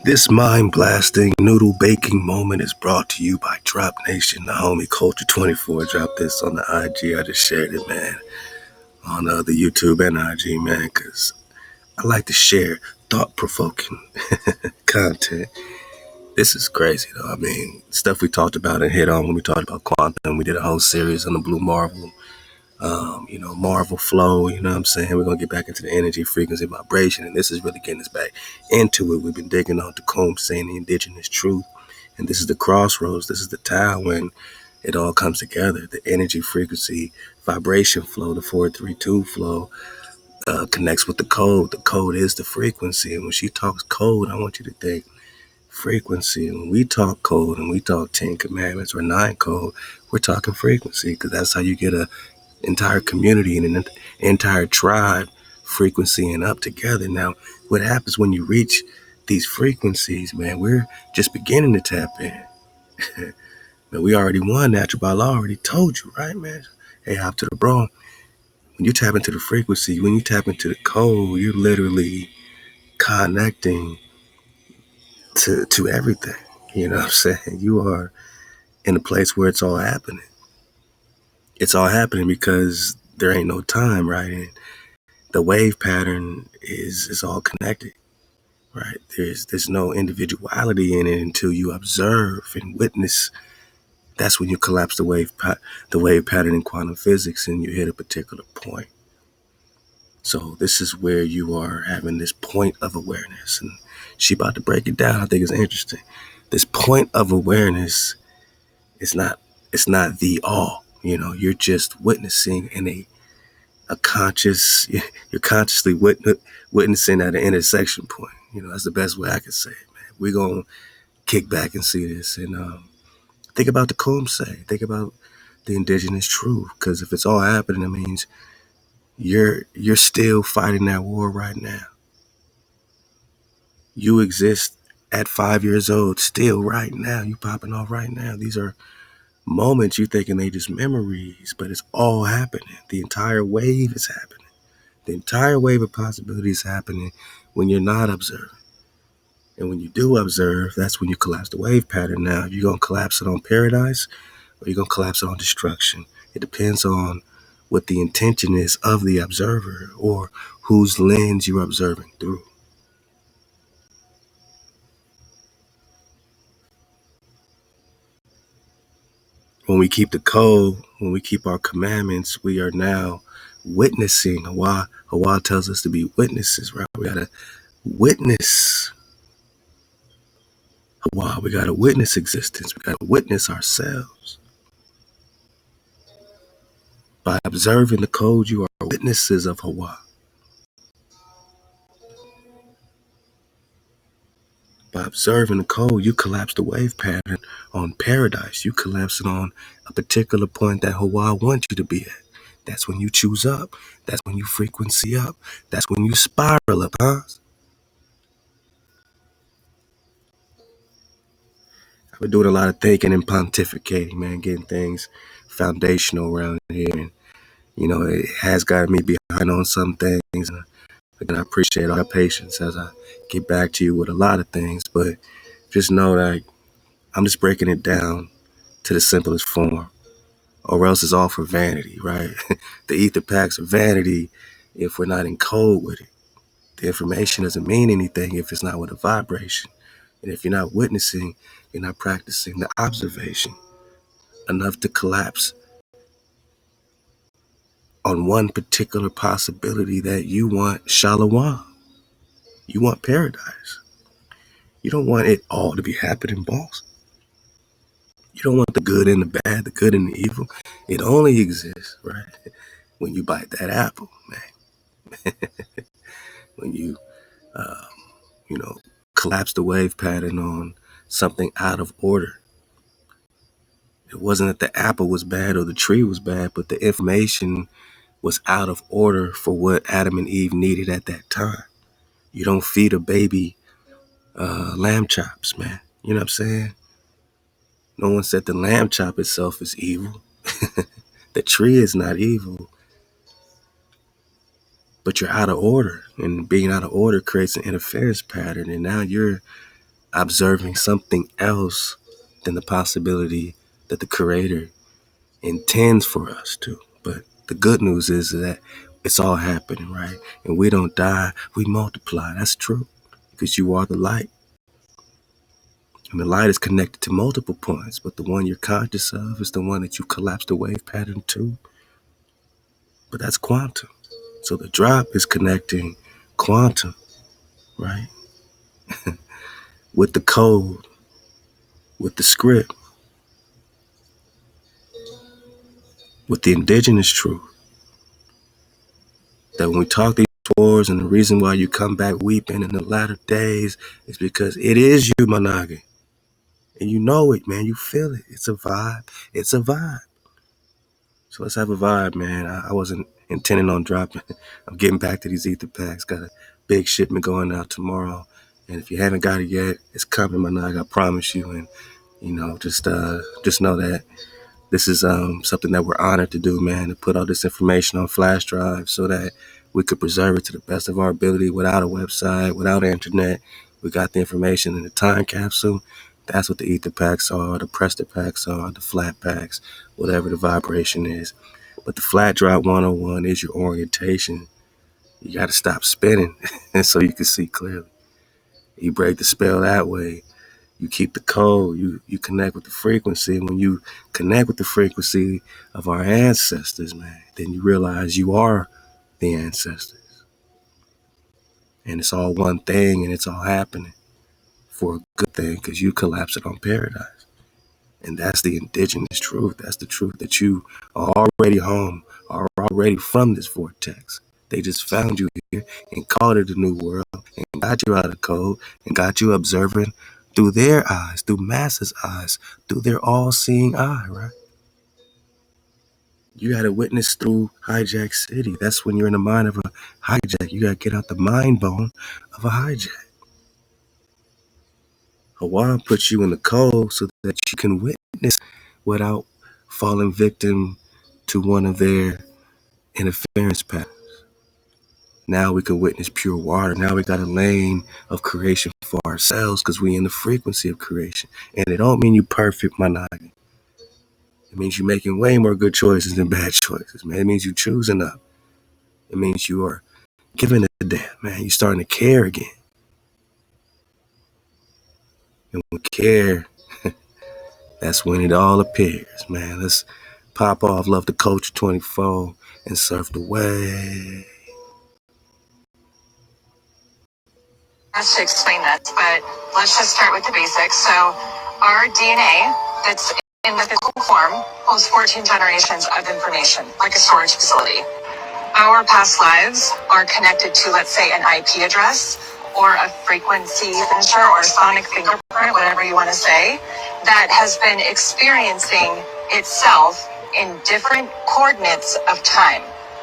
This mind-blasting noodle baking moment is brought to you by Drop Nation, the homie Culture24. Dropped this on the IG. I just shared it, man, on the YouTube and IG, man, because I like to share thought-provoking content. This is crazy, though. I mean, stuff we talked about and hit on when we talked about quantum. We did a whole series on the Blue Marvel, Marvel flow, you know what I'm saying? We're going to get back into the energy, frequency, vibration, and this is really getting us back into it. We've been digging on Tecumseh and the indigenous truth, and this is the crossroads. This is the time when it all comes together. The energy, frequency, vibration flow, the 432 flow connects with the code. The code is the frequency, and when she talks code, I want you to think frequency. And when we talk code and we talk 10 commandments or 9 code, we're talking frequency, because that's how you get a entire community and an entire tribe frequency and up together. Now, what happens when you reach these frequencies, man, we're just beginning to tap in. Man, we already won natural by law, already told you, right, man? Hey, hop to the bro. When you tap into the frequency, when you tap into the code, you're literally connecting to everything. You know what I'm saying? You are in a place where it's all happening. It's all happening because there ain't no time, right? And the wave pattern is all connected, right? There's no individuality in it until you observe and witness. That's when you collapse the wave pattern in quantum physics and you hit a particular point. So this is where you are having this point of awareness, and she about to break it down. I think it's interesting. This point of awareness is not the all. You know, you're just witnessing in a conscious, you're consciously witnessing at an intersection point. You know, that's the best way I can say it, man. We're going to kick back and see this. And think about the Tecumseh. Think about the indigenous truth. Because if it's all happening, it means you're still fighting that war right now. You exist at 5 years old, still right now. You popping off right now. These are moments you thinking they just memories, but it's all happening. The entire wave is happening. The entire wave of possibilities happening when you're not observing. And when you do observe, that's when you collapse the wave pattern. Now, you're going to collapse it on paradise or you're going to collapse it on destruction. It depends on what the intention is of the observer or whose lens you're observing through. When we keep the code, when we keep our commandments, we are now witnessing. HaWah tells us to be witnesses, right? We got to witness HaWah. We got to witness existence. We got to witness ourselves. By observing the code, you are witnesses of HaWah. By observing the code, you collapse the wave pattern on paradise. You collapse it on a particular point that HaWah wants you to be at. That's when you choose up. That's when you frequency up. That's when you spiral up, huh? I've been doing a lot of thinking and pontificating, man, getting things foundational around here. And, you know, it has gotten me behind on some things. And again, I appreciate all your patience as I get back to you with a lot of things. But just know that I'm just breaking it down to the simplest form, or else it's all for vanity, right? The ether packs are vanity if we're not in code with it. The information doesn't mean anything if it's not with a vibration. And if you're not witnessing, you're not practicing the observation enough to collapse on one particular possibility that you want shalom. You want paradise. You don't want it all to be happening, boss. You don't want the good and the bad, the good and the evil. It only exists, right, when you bite that apple, man. When you, uh, collapse the wave pattern on something out of order. It wasn't that the apple was bad or the tree was bad, but the information was out of order for what Adam and Eve needed at that time. You don't feed a baby lamb chops, man. You know what I'm saying? No one said the lamb chop itself is evil. The tree is not evil, but you're out of order. And being out of order creates an interference pattern. And now you're observing something else than the possibility that the Creator intends for us to. But the good news is that it's all happening, right? And we don't die, we multiply. That's true. Because you are the light. And the light is connected to multiple points, but the one you're conscious of is the one that you collapse the wave pattern to. But that's quantum. So the drop is connecting quantum, right? With the code, with the script, with the indigenous truth. That when we talk these wars, and the reason why you come back weeping in the latter days is because it is you, Manage. And you know it, man. You feel it. It's a vibe. It's a vibe. So let's have a vibe, man. I wasn't intending on dropping. I'm getting back to these ether packs. Got a big shipment going out tomorrow. And if you haven't got it yet, it's coming, Manage. I promise you. And, just know that this is something that we're honored to do, man, to put all this information on flash drive so that we could preserve it to the best of our ability without a website, without internet. We got the information in the time capsule. That's what the ether packs are, the pressed packs are, the flat packs, whatever the vibration is. But the flat drop 101 is your orientation. You got to stop spinning so you can see clearly. You break the spell that way. You keep the code. You connect with the frequency. And when you connect with the frequency of our ancestors, man, then you realize you are the ancestors. And it's all one thing, and it's all happening for a good thing because you collapse it on paradise. And that's the indigenous truth. That's the truth that you are already home, are already from this vortex. They just found you here and called it a new world and got you out of the code and got you observing through their eyes, through masses' eyes, through their all-seeing eye, right? You got to witness through hijack city. That's when you're in the mind of a hijack. You got to get out the mind bone of a hijack. HaWah puts you in the code so that you can witness without falling victim to one of their interference patterns. Now we can witness pure water. Now we got a lane of creation for ourselves because we in the frequency of creation. And it don't mean you perfect, Managi. It means you're making way more good choices than bad choices, man. It means you choosing up. It means you are giving a damn, man. You're starting to care again. And when we care, that's when it all appears, man. Let's pop off Love the Culture 24 and surf the wave. Has to explain this, but let's just start with the basics. So our DNA that's in the physical form holds 14 generations of information, like a storage facility. Our past lives are connected to, let's say, an IP address or a frequency signature or sonic fingerprint, whatever you want to say, that has been experiencing itself in different coordinates of time,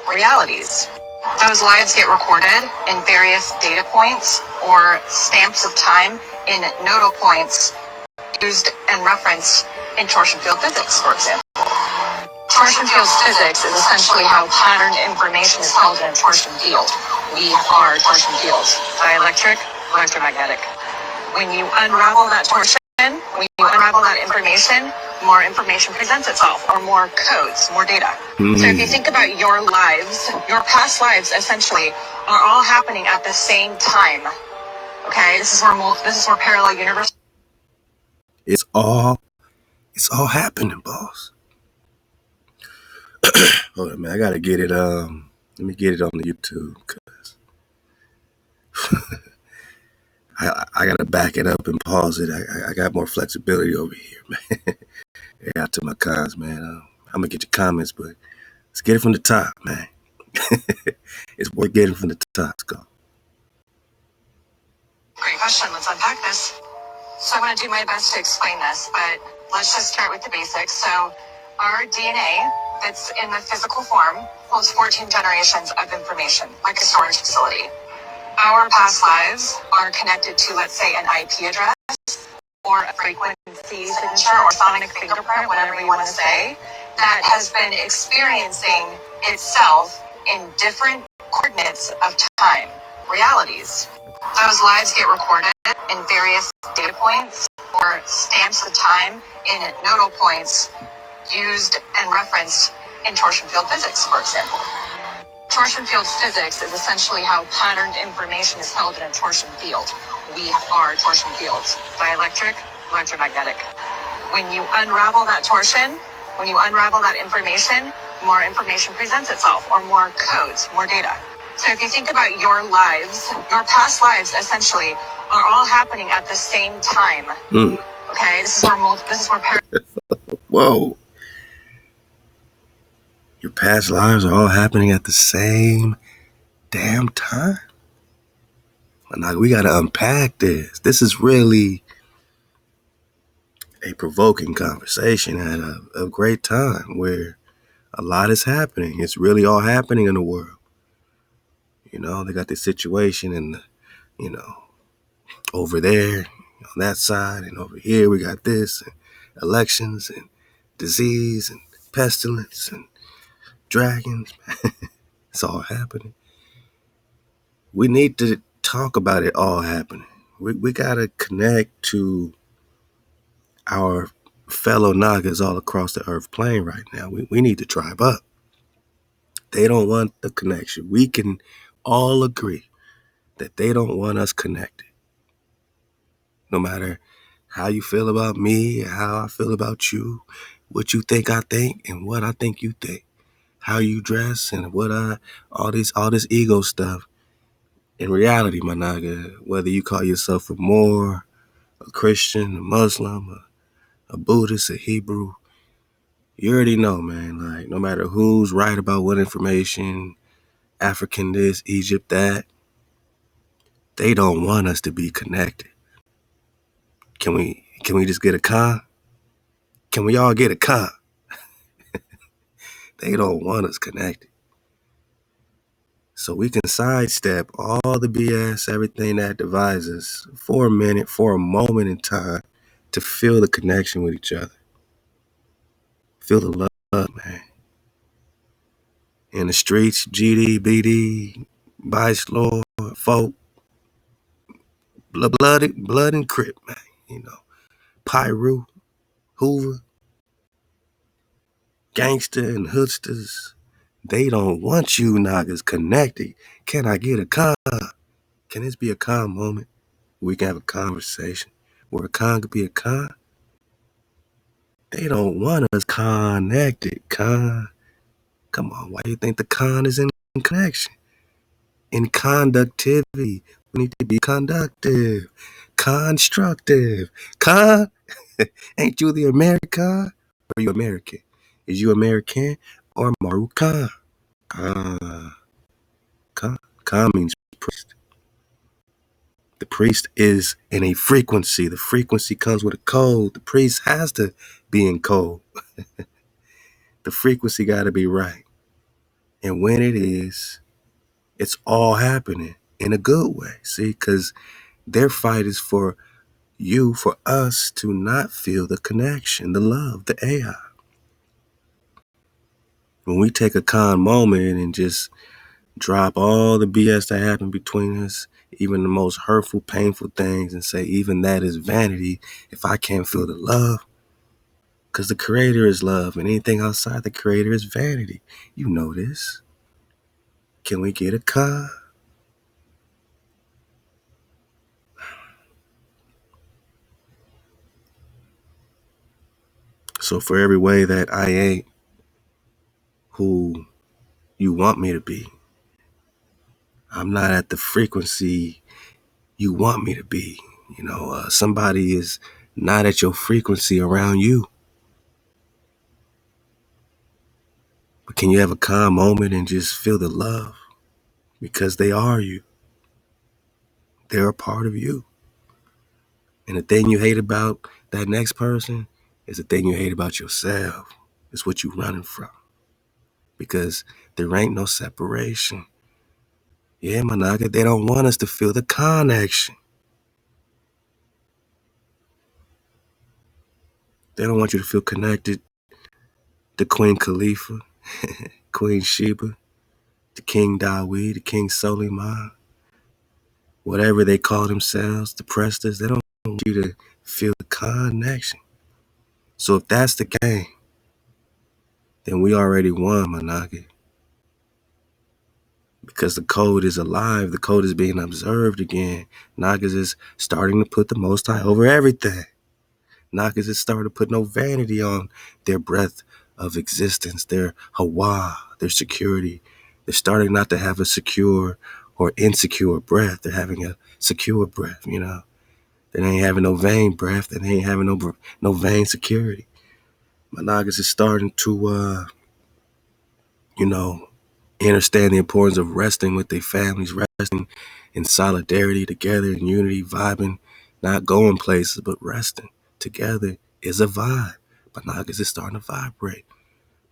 realities. Those lives get recorded in various data points or stamps of time in nodal points used and referenced in torsion field physics, for example. Torsion field physics is essentially how patterned information is held in a torsion field. We are torsion fields, dielectric, electromagnetic. When you unravel that torsion, when you unravel that information, more information presents itself, or more codes, more data. So if you think about your lives, your past lives essentially are all happening at the same time. Okay, this is where parallel universe. It's all happening, boss. Hold on, man. I gotta get it. Let me get it on the YouTube because I gotta back it up and pause it. I got more flexibility over here, man. Yeah, out to my cons, man. I'm gonna get your comments, but let's get it from the top, man. It's worth getting from the top. Let's go. Great question. Let's unpack this. So I'm going to do my best to explain this, but let's just start with the basics. So our DNA that's in the physical form holds 14 generations of information, like a storage facility. Our past lives are connected to, let's say, an IP address or a frequency signature or sonic fingerprint, whatever you want to say, that has been experiencing itself in different coordinates of time, realities. Those lives get recorded in various data points or stamps of time in nodal points used and referenced in torsion field physics, for example. Torsion field physics is essentially how patterned information is held in a torsion field. We are torsion fields: dielectric, electromagnetic. When you unravel that torsion, when you unravel that information, more information presents itself, or more codes, more data. So if you think about your lives, your past lives essentially are all happening at the same time. Okay, this is where Whoa. Your past lives are all happening at the same damn time? Now we gotta unpack this. This is really a provoking conversation at a great time where a lot is happening. It's really all happening in the world. You know, they got this situation and, you know, over there on that side and over here we got this and elections and disease and pestilence and dragons. It's all happening. We need to talk about it all happening. We gotta connect to our fellow Nagas all across the earth plane right now. We need to tribe up. They don't want the connection. We can all agree that they don't want us connected. No matter how you feel about me, how I feel about you, what you think I think, and what I think you think, how you dress, and all this ego stuff. In reality, my Naga, whether you call yourself a Moor, a Christian, a Muslim, a Buddhist, a Hebrew, you already know, man. Like, no matter who's right about what information, African this, Egypt that, they don't want us to be connected. Can we just get a con? Can we all get a con? They don't want us connected. So we can sidestep all the BS, everything that divides us for a minute, for a moment in time, to feel the connection with each other. Feel the love, man. In the streets, GD, BD, Vice Lord, folk, blood and Crip, man. You know, Pyru, Hoover, gangster and hoodsters. They don't want you Nagas connected. Can I get a con? Can this be a con moment? We can have a conversation where a con could be a con. They don't want us connected. Con. Come on, why do you think the con is in connection? In conductivity. We need to be conductive. Constructive. Con. Ain't you the American? Or are you American? Is you American or Marukan? Con means priest. The priest is in a frequency. The frequency comes with a code. The priest has to be in code. The frequency got to be right. And when it is, it's all happening in a good way. See, because their fight is for you, for us to not feel the connection, the love, the AI. When we take a calm moment and just drop all the BS that happened between us, even the most hurtful, painful things, and say, even that is vanity if I can't feel the love. Because the Creator is love, and anything outside the Creator is vanity. You know this. Can we get a car? So for every way that I ain't who you want me to be, I'm not at the frequency you want me to be. You know, somebody is not at your frequency around you. But can you have a calm moment and just feel the love? Because they are you. They're a part of you. And the thing you hate about that next person is the thing you hate about yourself. It's what you're running from. Because there ain't no separation. Yeah, Managa, they don't want us to feel the connection. They don't want you to feel connected to Queen Khalifa, Queen Sheba, to King Dawid, to King Suleiman, whatever they call themselves, the Prestas, they don't want you to feel the connection. So if that's the game, then we already won, Managi. Because the code is alive, the code is being observed again. Nagas is starting to put the Most High over everything. Nagas is starting to put no vanity on their breath of existence, their HaWah, their security. They're starting not to have a secure or insecure breath. They're having a secure breath, you know. They ain't having no vain breath. They ain't having no vain security. My Nagas is starting to, you know, understand the importance of resting with their families, resting in solidarity together, in unity, vibing, not going places, but resting together is a vibe. My Nagas is starting to vibrate.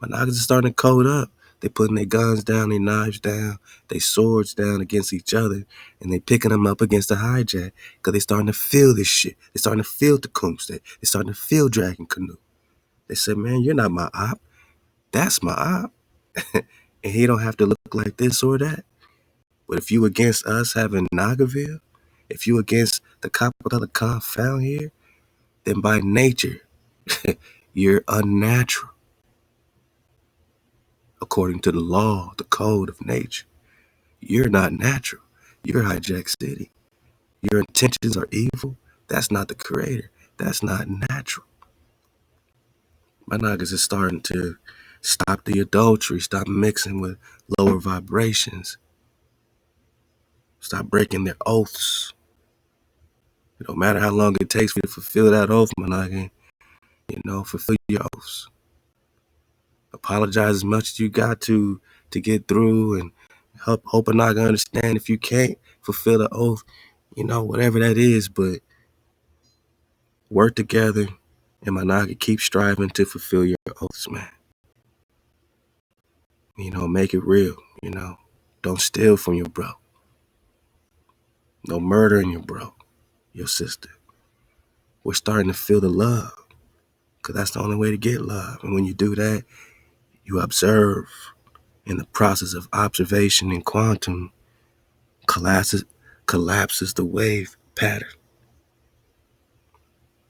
My Nagas is starting to code up. They putting their guns down, their knives down, their swords down against each other, and they picking them up against the hijack because they starting to feel this shit. They starting to feel Tecumseh. They starting to feel Dragon Canoe. They said, man, you're not my op. That's my op. And he don't have to look like this or that. But if you against us having Nagaville, if you against the capital of confound here, then by nature, you're unnatural. According to the law, the code of nature, you're not natural. You're hijack city. Your intentions are evil. That's not the creator. That's not natural. My Nagas is starting to stop the adultery, stop mixing with lower vibrations, stop breaking their oaths. It don't matter how long it takes for you to fulfill that oath, Managan. You know, fulfill your oaths. Apologize as much as you got to get through, and hope I'm not gonna understand if you can't fulfill the oath, you know, whatever that is, but work together, and Managa, keep striving to fulfill your oaths, man. You know, make it real, you know. Don't steal from your bro. No murdering your bro, your sister. We're starting to feel the love, because that's the only way to get love. And when you do that, you observe. In the process of observation in quantum, collapses the wave pattern.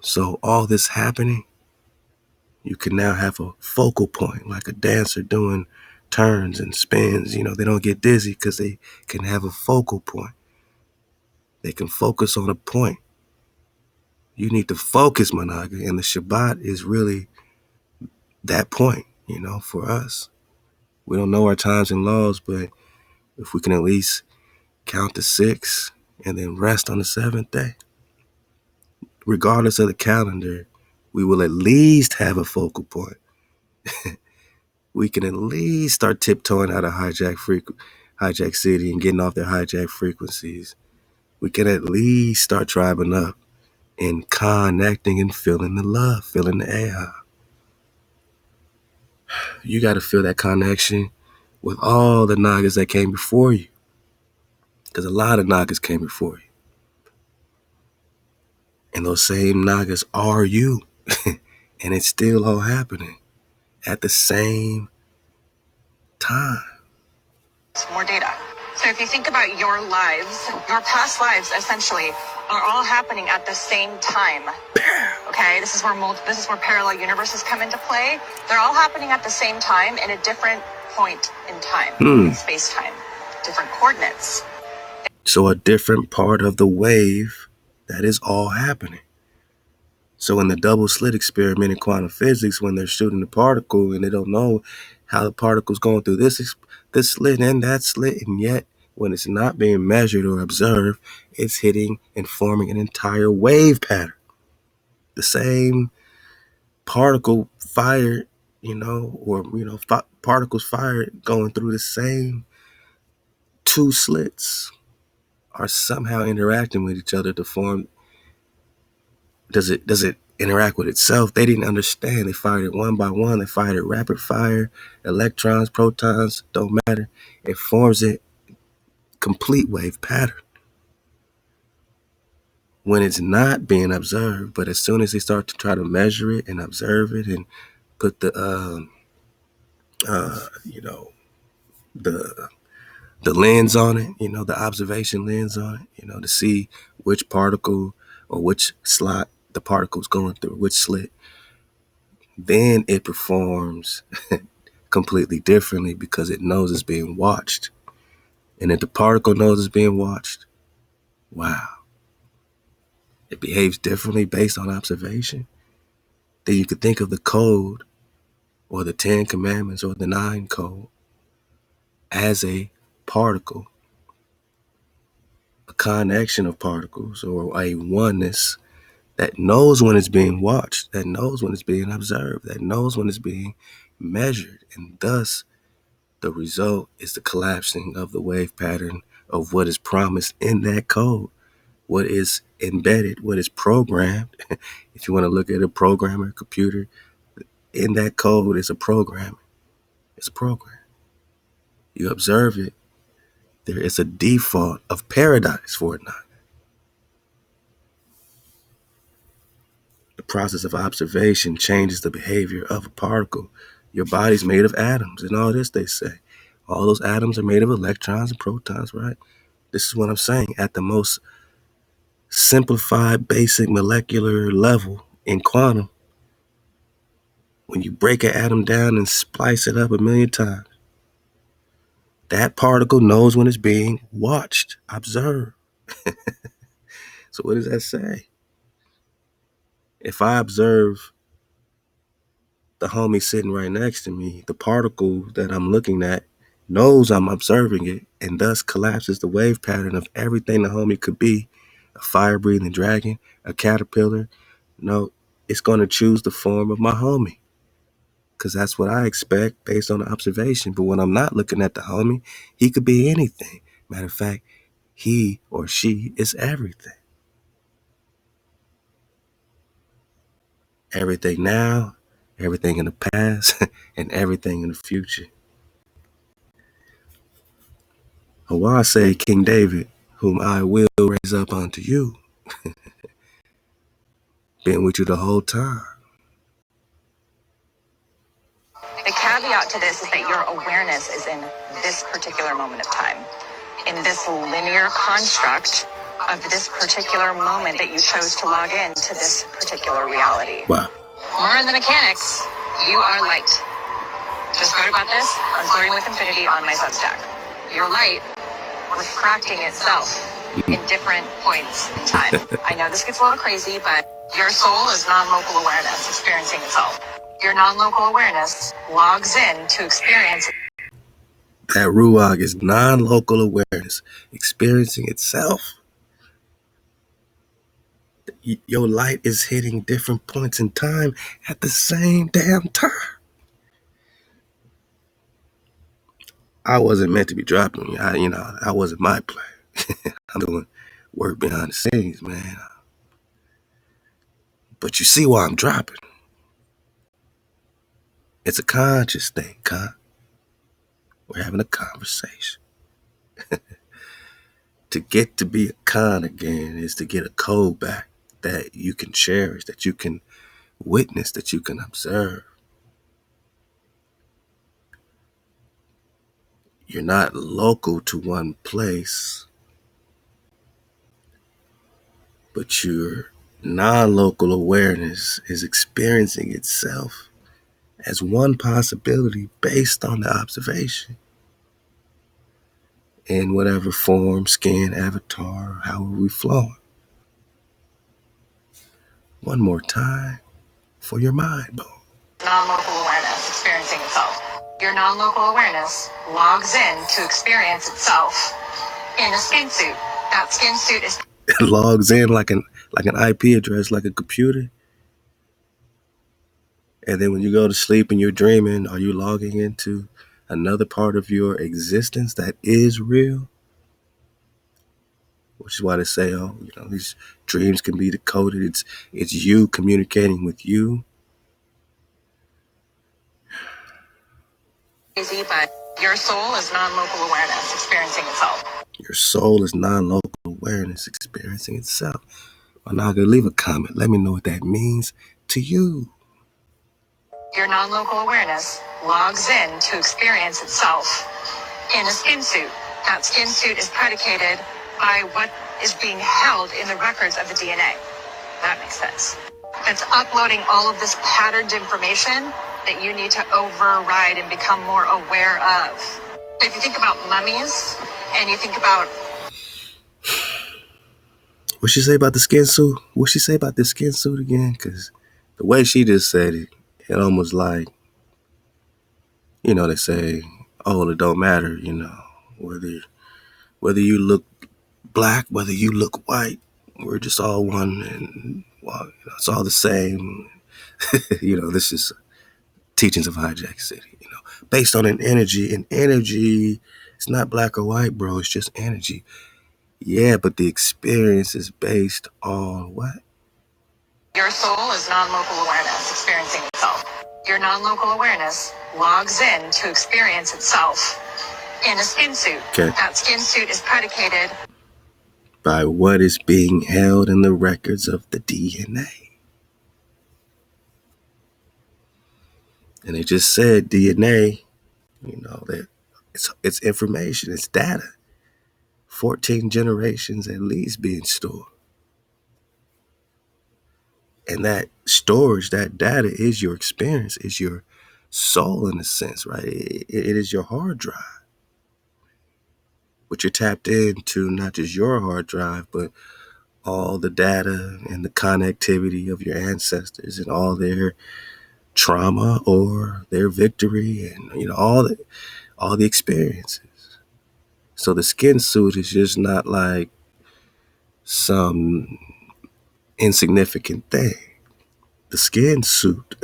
So all this happening, you can now have a focal point, like a dancer doing turns and spins. You know, they don't get dizzy because they can have a focal point. They can focus on a point. You need to focus, Managa, and the Shabbat is really that point, you know, for us. We don't know our times and laws, but if we can at least count to 6 and then rest on the 7th day, regardless of the calendar, we will at least have a focal point. We can at least start tiptoeing out of hijack city and getting off their hijack frequencies. We can at least start driving up and connecting and feeling the love, feeling the AI. You got to feel that connection with all the Nagas that came before you, because a lot of Nagas came before you. And those same Nagas are you. And it's still all happening at the same time. More data. So if you think about your lives, your past lives essentially are all happening at the same time. Okay, this is where parallel universes come into play. They're all happening at the same time in a different point in time, space-time, different coordinates. So a different part of the wave that is all happening. So in the double slit experiment in quantum physics, when they're shooting the particle and they don't know how the particle's going through this slit and that slit, and yet when it's not being measured or observed, it's hitting and forming an entire wave pattern. The same particle fired, you know, or, you know, particles fired going through the same 2 slits are somehow interacting with each other to form. Does it interact with itself? They didn't understand. They fired it one by one. They fired it rapid fire. Electrons, protons, don't matter. It forms a complete wave pattern when it's not being observed. But as soon as they start to try to measure it and observe it and put the you know, the the lens on it, the observation lens on it, to see which particle or which slot the particle's going through, which slit, then it performs completely differently because it knows it's being watched. And if the particle knows it's being watched, wow, it behaves differently based on observation. Then you could think of the code or the 10 commandments or the 9 code as a particle, a connection of particles or a oneness that knows when it's being watched, that knows when it's being observed, that knows when it's being measured. And thus, the result is the collapsing of the wave pattern of what is promised in that code, what is embedded, what is programmed. If you want to look at a programmer, computer, in that code is a program. It's a program. You observe it. There is a default of paradise for it not. The process of observation changes the behavior of a particle. Your body's made of atoms and all this, they say. All those atoms are made of electrons and protons, right? This is what I'm saying. At the most simplified, basic molecular level in quantum, when you break an atom down and splice it up a million times, that particle knows when it's being watched, observed. So what does that say? If I observe the homie sitting right next to me, the particle that I'm looking at knows I'm observing it and thus collapses the wave pattern of everything the homie could be, a fire-breathing dragon, a caterpillar. No, it's going to choose the form of my homie because that's what I expect based on the observation. But when I'm not looking at the homie, he could be anything. Matter of fact, he or she is everything. Everything now, everything in the past, and everything in the future. HaWah say, King David, whom I will raise up unto you, been with you the whole time. The caveat to this is that your awareness is in this particular moment of time, in this linear construct of this particular moment that you chose to log in to this particular reality. Wow. More in the mechanics, you are light. Just wrote about this on Flirting with Infinity on my Substack. Your light refracting itself in different points in time. I know this gets a little crazy, but your soul is non-local awareness experiencing itself. Your non-local awareness logs in to experience. That Ruach is non-local awareness experiencing itself. Your light is hitting different points in time at the same damn time. I wasn't meant to be dropping. I wasn't my play. I'm doing work behind the scenes, man. But you see why I'm dropping. It's a conscious thing, We're having a conversation. To get to be a con again is to get a code back that you can cherish, that you can witness, that you can observe. You're not local to one place, but your non-local awareness is experiencing itself as one possibility based on the observation in whatever form, skin, avatar, however we flowing. One more time for your mind, boy. Non-local awareness experiencing itself. Your non-local awareness logs in to experience itself in a skin suit. That skin suit is It logs in like an IP address, like a computer. And then when you go to sleep and you're dreaming, are you logging into another part of your existence that is real? Which is why they say, these dreams can be decoded. It's you communicating with you. crazy, but your soul is non-local awareness experiencing itself. Your soul is non-local awareness experiencing itself. Managa, leave a comment. Let me know what that means to you. Your non-local awareness logs in to experience itself in a skin suit. That skin suit is predicated by what is being held in the records of the DNA. That makes sense. It's uploading all of this patterned information that you need to override and become more aware of. If you think about mummies and you think about... What she say about the skin suit? What she say about the skin suit again? Because the way she just said it, it almost like, they say, oh, it don't matter, whether you look black, whether you look white, we're just all one, and well, it's all the same. This is teachings of Hijack City, based on an energy. And energy, it's not black or white, bro. It's just energy. Yeah, but the experience is based on what? Your soul is non-local awareness experiencing itself. Your non-local awareness logs in to experience itself in a skin suit. Okay. That skin suit is predicated by what is being held in the records of the DNA. And they just said DNA, that it's information, it's data. 14 generations at least being stored. And that storage, that data is your experience, is your soul in a sense, right? It is your hard drive. But you're tapped into not just your hard drive, but all the data and the connectivity of your ancestors and all their trauma or their victory and, all the experiences. So the skin suit is just not like some insignificant thing. The skin suit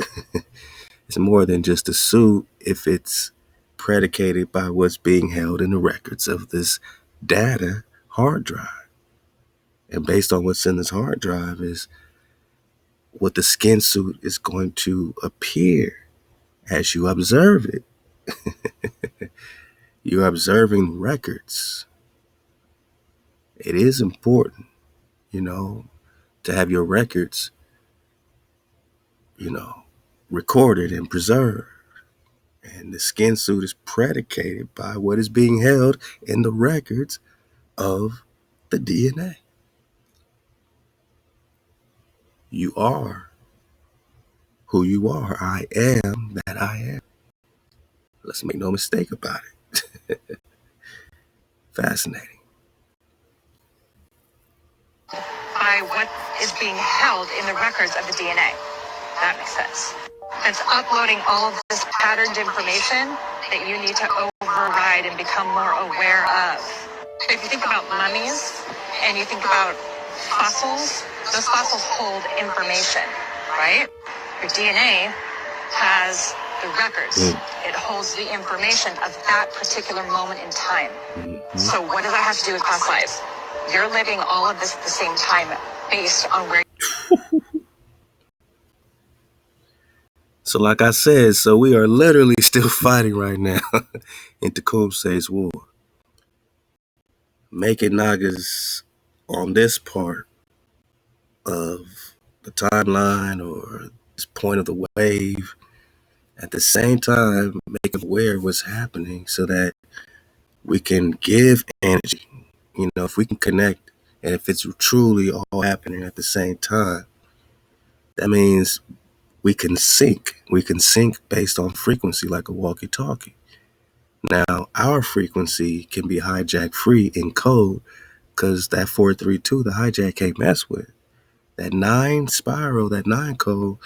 is more than just a suit if it's predicated by what's being held in the records of this data hard drive. And based on what's in this hard drive is what the skin suit is going to appear as you observe it. You're observing records. It is important, to have your records, recorded and preserved. And the skin suit is predicated by what is being held in the records of the DNA. You are who you are. I am that I am. Let's make no mistake about it. Fascinating. by what is being held in the records of the DNA. That makes sense. It's uploading all of this patterned information that you need to override and become more aware of. If you think about mummies and you think about fossils, those fossils hold information, right? Your DNA has the records. It holds the information of that particular moment in time. So what does that have to do with past lives? You're living all of this at the same time based on where... So like I said, so we are literally still fighting right now in Tecumseh's war. Making Nagas on this part of the timeline or this point of the wave, at the same time making aware of what's happening so that we can give energy. If we can connect and if it's truly all happening at the same time, that means we can sync. We can sync based on frequency like a walkie-talkie. Now, our frequency can be hijack free in code because that 432, the hijack can't mess with. That 9 spiral, that 9 code,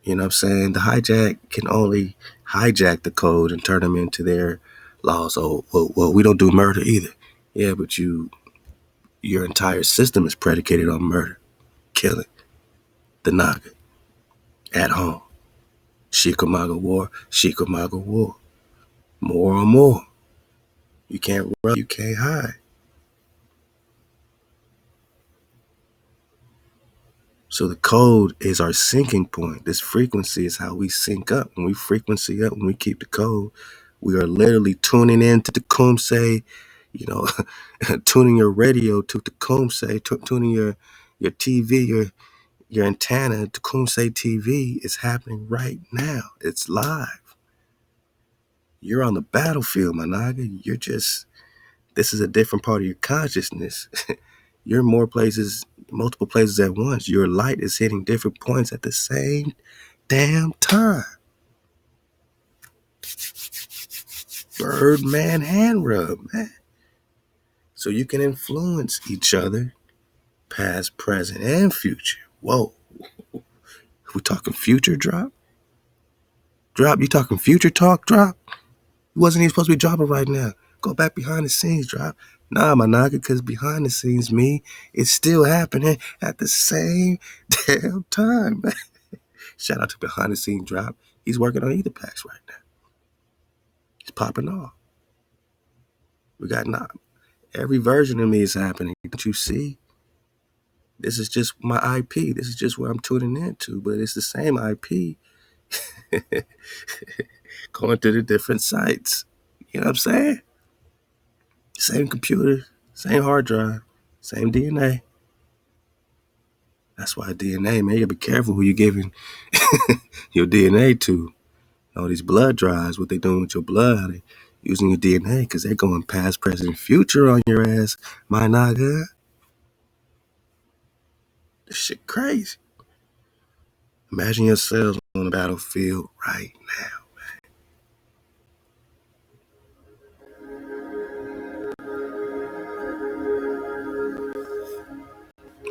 the hijack can only hijack the code and turn them into their laws. Oh, well, we don't do murder either. Yeah, but your entire system is predicated on murder, killing, the Naga, at home. Chickamauga war, Chickamauga war. More or more. You can't run, you can't hide. So the code is our syncing point. This frequency is how we sync up. When we frequency up, when we keep the code, we are literally tuning in to Tecumseh, tuning your radio to Tecumseh, tuning your TV, your antenna, Tecumseh TV is happening right now. It's live. You're on the battlefield, my Naga. You're just this is a different part of your consciousness. You're more places, multiple places at once. Your light is hitting different points at the same damn time. Birdman hand rub, man. So you can influence each other, past, present, and future. Whoa. We talking future drop? Drop, you talking future talk drop? You wasn't even supposed to be dropping right now. Go back behind the scenes drop. Nah, my nigga, because behind the scenes me, it's still happening at the same damn time, man. Shout out to behind the scenes drop. He's working on either packs right now. He's popping off. We got not every version of me is happening. Don't you see? This is just my IP. This is just what I'm tuning into, but it's the same IP going to the different sites. You know what I'm saying? Same computer, same hard drive, same DNA. That's why DNA, man, you gotta be careful who you're giving your DNA to. All these blood drives, what they doing with your blood, they using your DNA because they're going past, present, future on your ass. My nigga. This shit crazy. Imagine yourselves on the battlefield right now.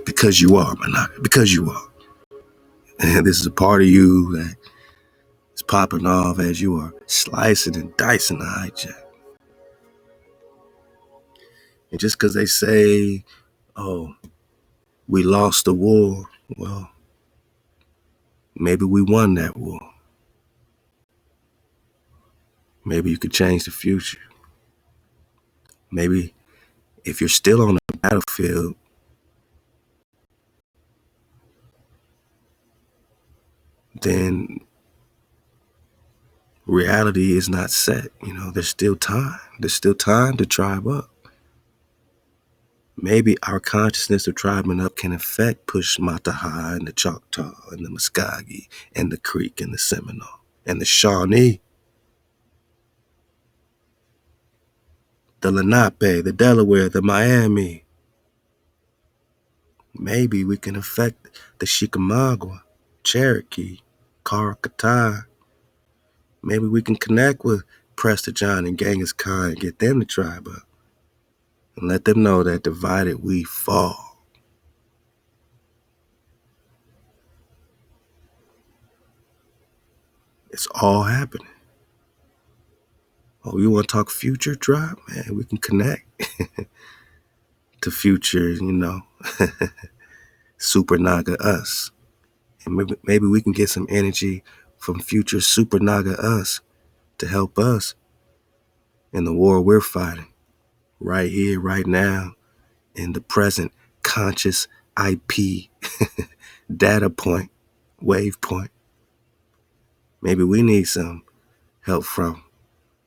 Because you are, my nigga. Because you are. And this is a part of you that is popping off as you are slicing and dicing the hijack. And just because they say, oh, we lost the war, well, maybe we won that war. Maybe you could change the future. Maybe if you're still on the battlefield, then reality is not set. You know, there's still time. There's still time to tribe up. Maybe our consciousness of tribing up can affect Push Mataha and the Choctaw and the Muskogee and the Creek and the Seminole and the Shawnee, the Lenape, the Delaware, the Miami. Maybe we can affect the Chickamauga, Cherokee, Karakatai. Maybe we can connect with Prester John and Genghis Khan and get them to tribe up and let them know that divided we fall. It's all happening. Oh, you want to talk future drop? Man, we can connect to future, you know, Super Naga us. And maybe we can get some energy from future Super Naga us to help us in the war we're fighting right here, right now, in the present conscious IP data point, wave point. Maybe we need some help from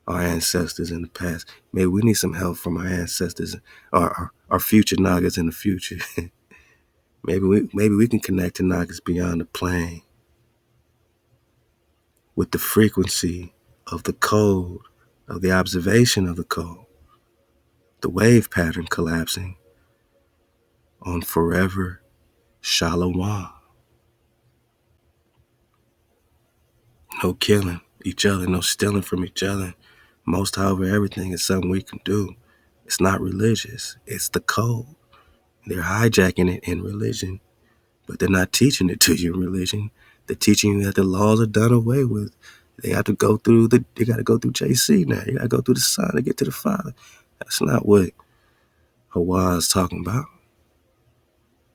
our ancestors in the past. Maybe we need some help from our ancestors or our future Nagas in the future. maybe we can connect to Nagas beyond the plane with the frequency of the code, of the observation of the code, the wave pattern collapsing on forever Shalom. No killing each other, no stealing from each other. Most, however, everything is something we can do. It's not religious. It's the code. They're hijacking it in religion, but they're not teaching it to you in religion. They're teaching you that the laws are done away with. They have to go through they got to go through JC now. You got to go through the Son to get to the Father. That's not what HaWah is talking about.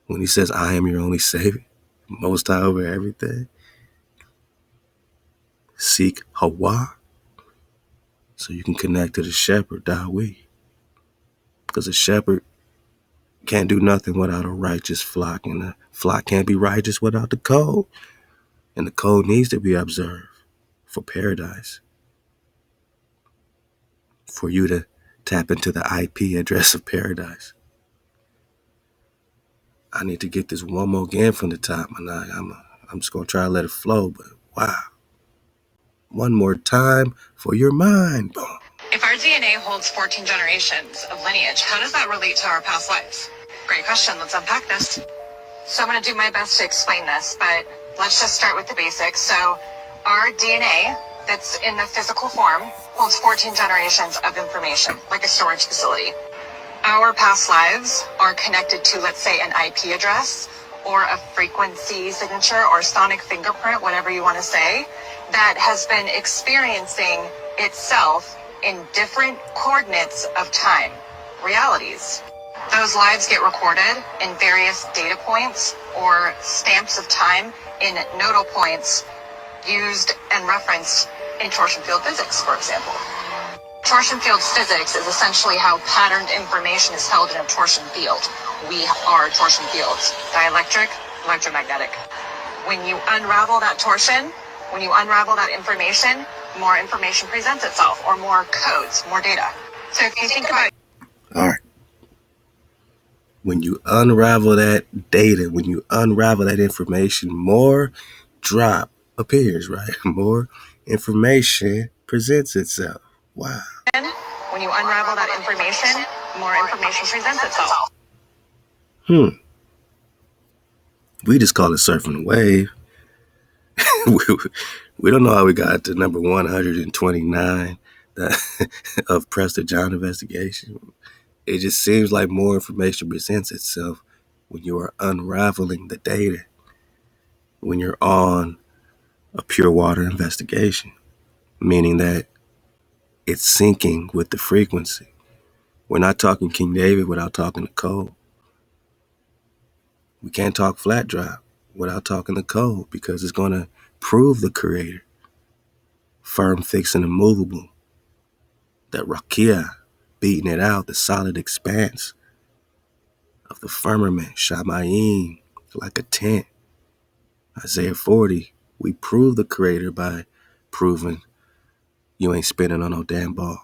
When he says, I am your only Savior, most high over everything. Seek HaWah so you can connect to the shepherd, ThaWaDa. Because a shepherd can't do nothing without a righteous flock, and the flock can't be righteous without the code. And the code needs to be observed for paradise, for you to tap into the IP address of paradise. I need to get this one more again from the top, man. I'm just going to try to let it flow, but wow. One more time for your mind. Boom. If our Our DNA holds 14 generations of lineage. How does that relate to our past lives? Great question. Let's unpack this. So I'm going to do my best to explain this, but let's just start with the basics. So our DNA that's in the physical form holds 14 generations of information, like a storage facility. Our past lives are connected to, let's say, an IP address or a frequency signature or sonic fingerprint, whatever you want to say, that has been experiencing itself in different coordinates of time, realities. Those lives get recorded in various data points or stamps of time in nodal points used and referenced in torsion field physics, for example. Torsion field physics is essentially how patterned information is held in a torsion field. We are torsion fields, dielectric, electromagnetic. When you unravel that torsion, when you unravel that information, more information presents itself, or more codes, more data. So if you think about... All right. When you unravel that data, when you unravel that information, more drop appears, right? More information presents itself. Wow. When you unravel that information, more information presents itself. We just call it surfing the wave. We don't know how we got to number 129 of Prester John investigation. It just seems like more information presents itself when you are unraveling the data, when you're on a pure water investigation, meaning that it's syncing with the frequency. We're not talking King David without talking the code. We can't talk flat drop without talking the code because it's going to prove the creator, firm, fixed, and immovable. That Rakia, beating it out, the solid expanse of the firmament, Shamayim, like a tent. Isaiah 40, we prove the creator by proving you ain't spinning on no damn ball.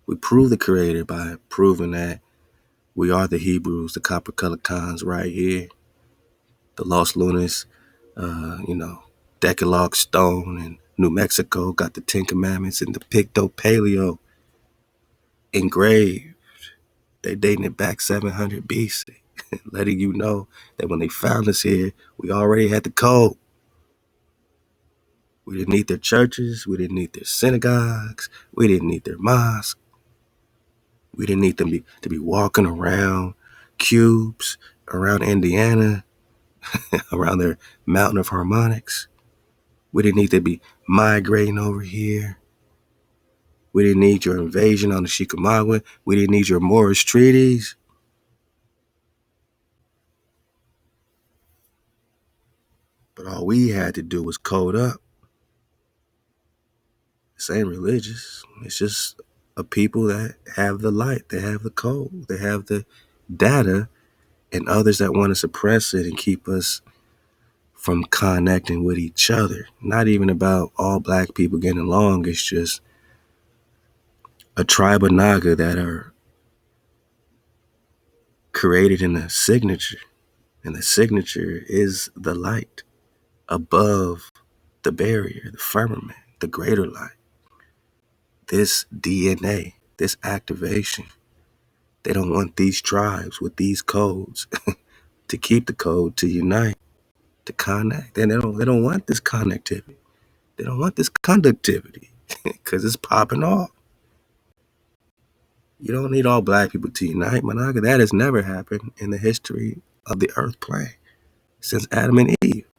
We prove the creator by proving that we are the Hebrews, the copper colored cons right here, the Lost Lunas, Decalogue Stone in New Mexico got the Ten Commandments and the Picto Paleo engraved. They dating it back 700 BC, letting you know that when they found us here, we already had the code. We didn't need their churches. We didn't need their synagogues. We didn't need their mosques. We didn't need them to be walking around cubes, around Indiana, around their mountain of harmonics. We didn't need to be migrating over here. We didn't need your invasion on the Chickamauga. We didn't need your Moorish treaties. But all we had to do was code up. This ain't religious. It's just a people that have the light. They have the code. They have the data, and others that want to suppress it and keep us from connecting with each other. Not even about all black people getting along. It's just a tribe of Naga that are created in a signature. And the signature is the light above the barrier, the firmament, the greater light. This DNA, this activation, they don't want these tribes with these codes to keep the code, to unite, to connect. And they don't want this connectivity. They don't want this conductivity because it's popping off. You don't need all black people to unite, Managa. That has never happened in the history of the earth plane since Adam and Eve,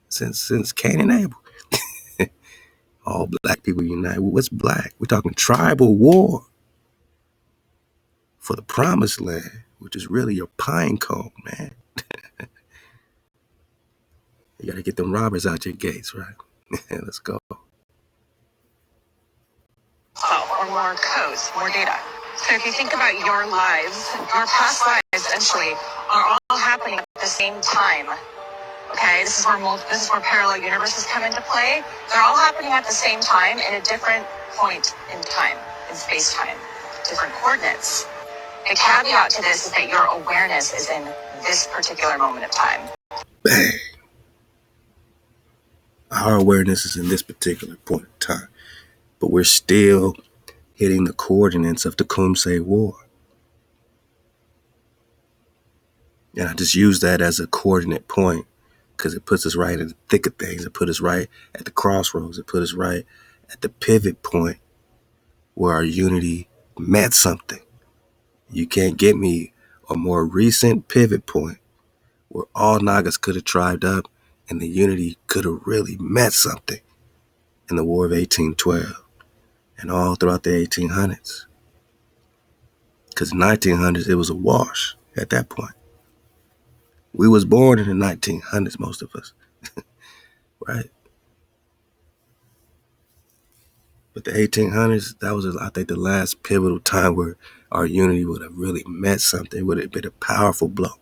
since Cain and Abel. All black people unite. What's black? We're talking tribal war for the promised land, which is really your pine cone, man. You got to get them robbers out your gates, right? Let's go. Or more codes, more data. So if you think about your lives, your past lives essentially are all happening at the same time. Okay, this is where parallel universes come into play. They're all happening at the same time in a different point in time, in space-time, different coordinates. The caveat to this is that your awareness is in this particular moment of time. Bang. Our awareness is in this particular point in time, but we're still hitting the coordinates of the Tecumseh War. And I just use that as a coordinate point because it puts us right in the thick of things. It put us right at the crossroads. It put us right at the pivot point where our unity meant something. You can't get me a more recent pivot point where all Nagas could have tribed up and the unity could have really meant something in the War of 1812 and all throughout the 1800s. Because in the 1900s, it was a wash at that point. We was born in the 1900s, most of us, right? But the 1800s, that was, I think, the last pivotal time where our unity would have really meant something. It would have been a powerful blow.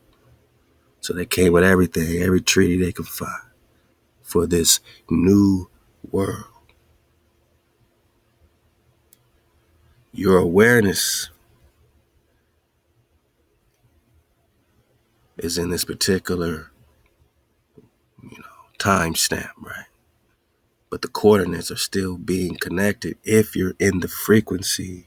So they came with everything, every treaty they could find for this new world. Your awareness is in this particular, timestamp, right? But the coordinates are still being connected if you're in the frequency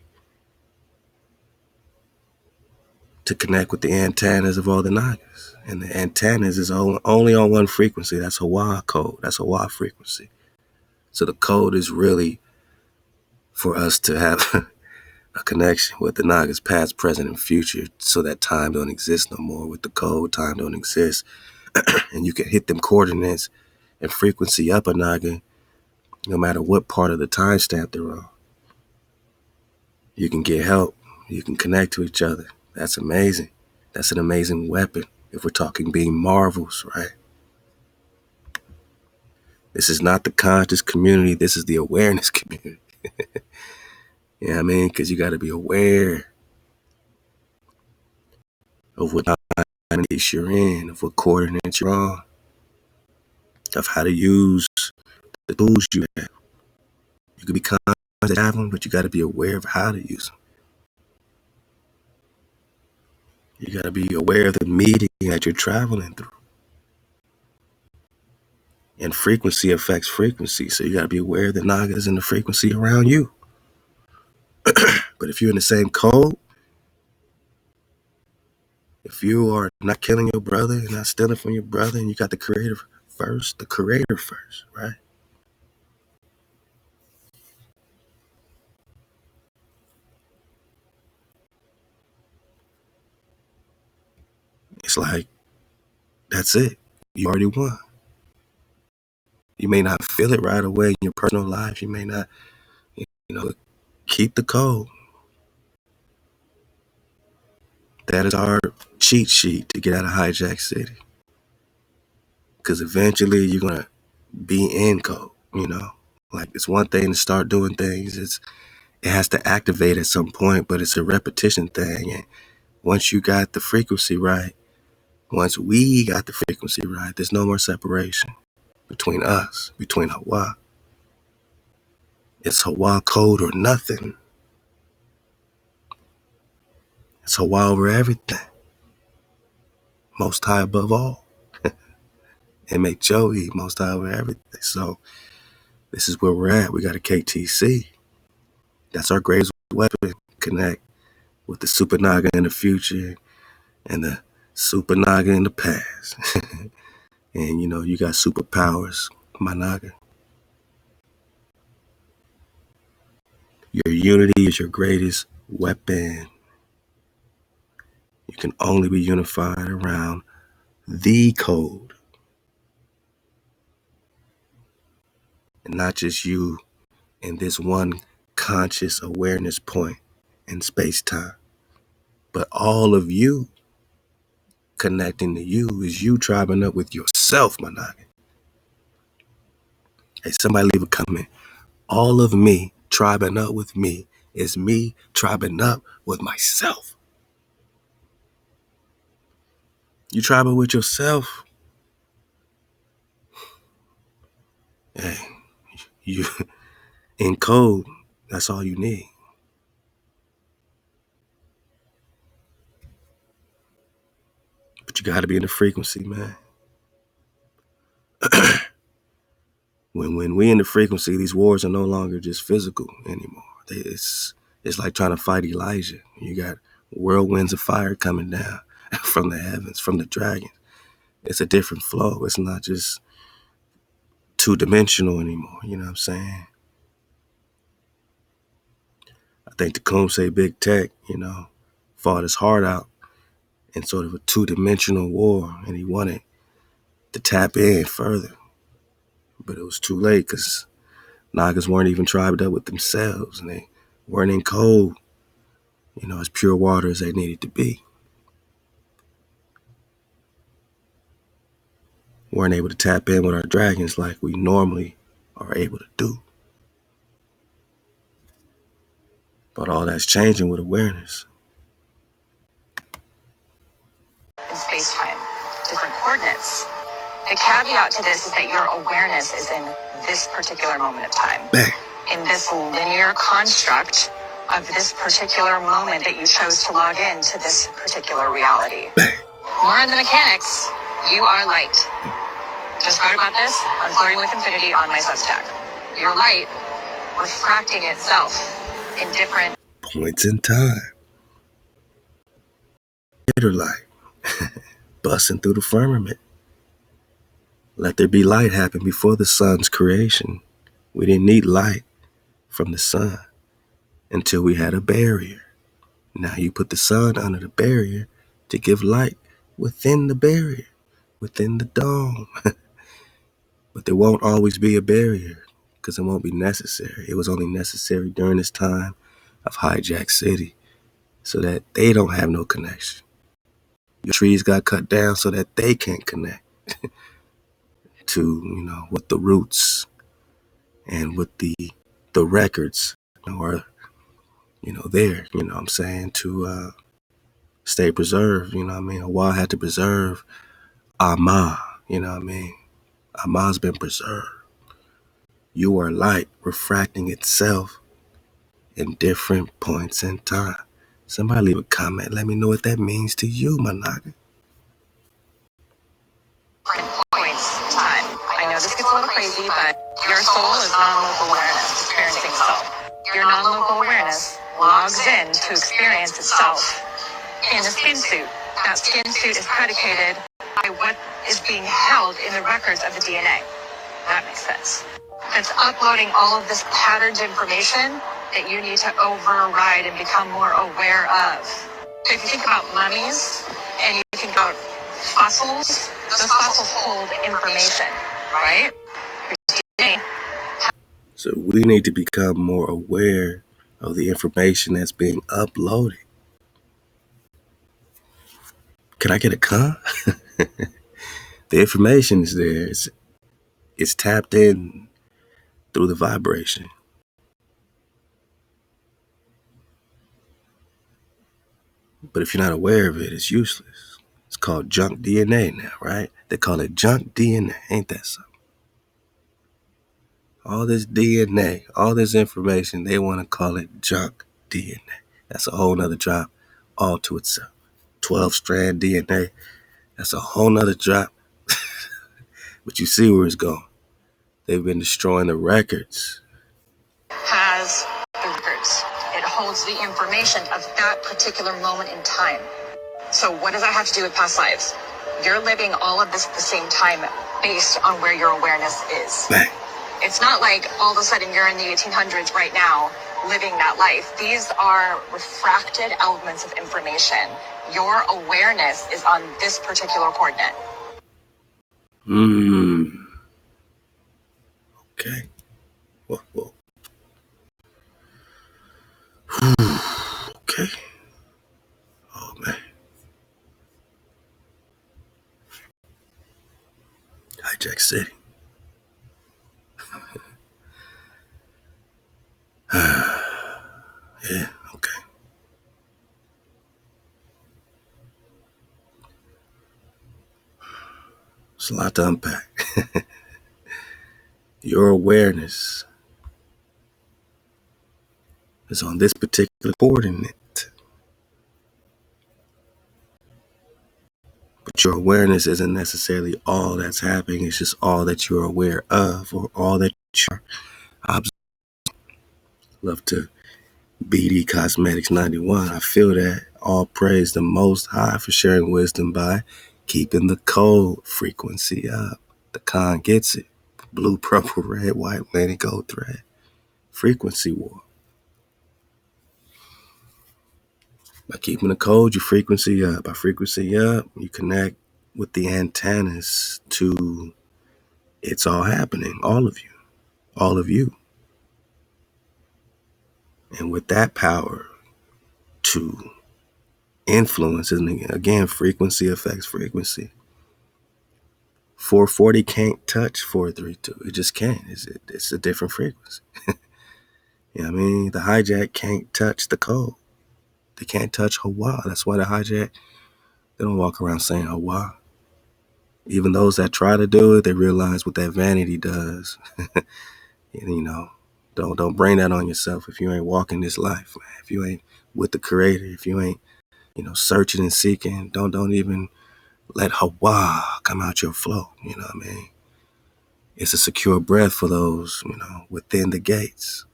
to connect with the antennas of all the Nagas. And the antennas is only on one frequency. That's HaWah code. That's HaWah frequency. So the code is really for us to have a connection with the Nagas past, present, and future so that time don't exist no more. With the code, time don't exist. And you can hit them coordinates and frequency up a Naga no matter what part of the timestamp they're on. You can get help. You can connect to each other. That's amazing. That's an amazing weapon if we're talking being marvels, right? This is not the conscious community. This is the awareness community. You know what I mean? Because you got to be aware of what niche you're in, of what coordinates you're on, of how to use the tools you have. You can be conscious of having them, but you got to be aware of how to use them. You got to be aware of the medium that you're traveling through. And frequency affects frequency, so you got to be aware of the Nagas and the frequency around you. But if you're in the same code, if you are not killing your brother and not stealing from your brother, and you got the creator first, right? It's like, that's it. You already won. You may not feel it right away in your personal life. You may not, keep the code. That is our cheat sheet to get out of hijack city. Because eventually you're going to be in code, Like, it's one thing to start doing things. It has to activate at some point, but it's a repetition thing. And once you got the frequency right, once we got the frequency right, there's no more separation between us, between HaWah. It's HaWah code or nothing. It's HaWah over everything. Most high above all. And make Joey most high over everything. So this is where we're at. We got a KTC. That's our greatest weapon. Connect with the Super Naga in the future and the Super Naga in the past. And you got superpowers, my Naga. Your unity is your greatest weapon. You can only be unified around the code. And not just you in this one conscious awareness point in space-time. But all of you connecting to you is you tribing up with yourself, my Naga. Hey, somebody leave a comment. All of me tribing up with me is me tribing up with myself. You tribing with yourself. Hey, you in code, that's all you need. But you got to be in the frequency, man. When we in the frequency, these wars are no longer just physical anymore. It's like trying to fight Elijah. You got whirlwinds of fire coming down from the heavens, from the dragon. It's a different flow. It's not just two-dimensional anymore. You know what I'm saying? I think Tecumseh Big Tech, fought his heart out in sort of a two-dimensional war, and he wanted to tap in further. But it was too late because Nagas weren't even tribed up with themselves, and they weren't in code, as pure water as they needed to be. Weren't able to tap in with our dragons like we normally are able to do. But all that's changing with awareness. In space-time, different coordinates. The caveat to this is that your awareness is in this particular moment of time. Bang. In this linear construct of this particular moment that you chose to log in to this particular reality. Bang. More in the mechanics, you are light. Just wrote about this on Flirting with Infinity on my Substack. Your light refracting itself in different points in time. Greater light busting through the firmament. Let there be light happen before the sun's creation. We didn't need light from the sun until we had a barrier. Now you put the sun under the barrier to give light within the barrier, within the dome. But there won't always be a barrier because it won't be necessary. It was only necessary during this time of Hijack City so that they don't have no connection. Your trees got cut down so that they can't connect to, what the roots and what the records are, there, what I'm saying, to stay preserved, HaWah had to preserve Amma, Amma's been preserved. You are light refracting itself in different points in time. Somebody leave a comment. Let me know what that means to you, my naga. points in time. I know this gets a little crazy, but your soul is non-local awareness, experiencing self. Your non-local awareness logs in to experience itself in a skin suit. That skin suit is predicated by what is being held in the records of the DNA. That makes sense. It's uploading all of this patterned information that you need to override and become more aware of. If you think about mummies and you think about fossils, those fossils hold information, right? So we need to become more aware of the information that's being uploaded. Can I get a con? The information is there. It's tapped in through the vibration. But if you're not aware of it, it's useless. It's called junk DNA now, right? They call it junk DNA. Ain't that something? All this DNA, all this information, they want to call it junk DNA. That's a whole nother drop all to itself. 12-strand DNA, that's a whole nother drop. But you see where it's going. They've been destroying the records. Has the records. It holds the information of that particular moment in time. So what does that have to do with past lives? You're living all of this at the same time based on where your awareness is. Bang. It's not like all of a sudden you're in the 1800s right now living that life. These are refracted elements of information. Your awareness is on this particular coordinate. Okay. Whoa. Okay. Oh, man. Hijack City. Yeah, okay. It's a lot to unpack. Your awareness is on this particular coordinate. But your awareness isn't necessarily all that's happening. It's just all that you're aware of or all that you're observing. Love to BD Cosmetics 91. I feel that. All praise the Most High for sharing wisdom by keeping the code frequency up. The con gets it. Blue, purple, red, white, Atlantic gold thread. Frequency war. By keeping the code, you frequency up. By frequency up, you connect with the antennas to it's all happening. All of you. All of you. And with that power to influence, and again, frequency affects frequency. 440 can't touch 432. It just can't. It's a different frequency. You know what I mean? The hijack can't touch the code. They can't touch HaWah. That's why the hijack, they don't walk around saying HaWah. Even those that try to do it, they realize what that vanity does. And, don't bring that on yourself if you ain't walking this life, man. If you ain't with the creator, if you ain't, searching and seeking, don't even let HaWah come out your flow. You know what I mean? It's a secure breath for those, within the gates.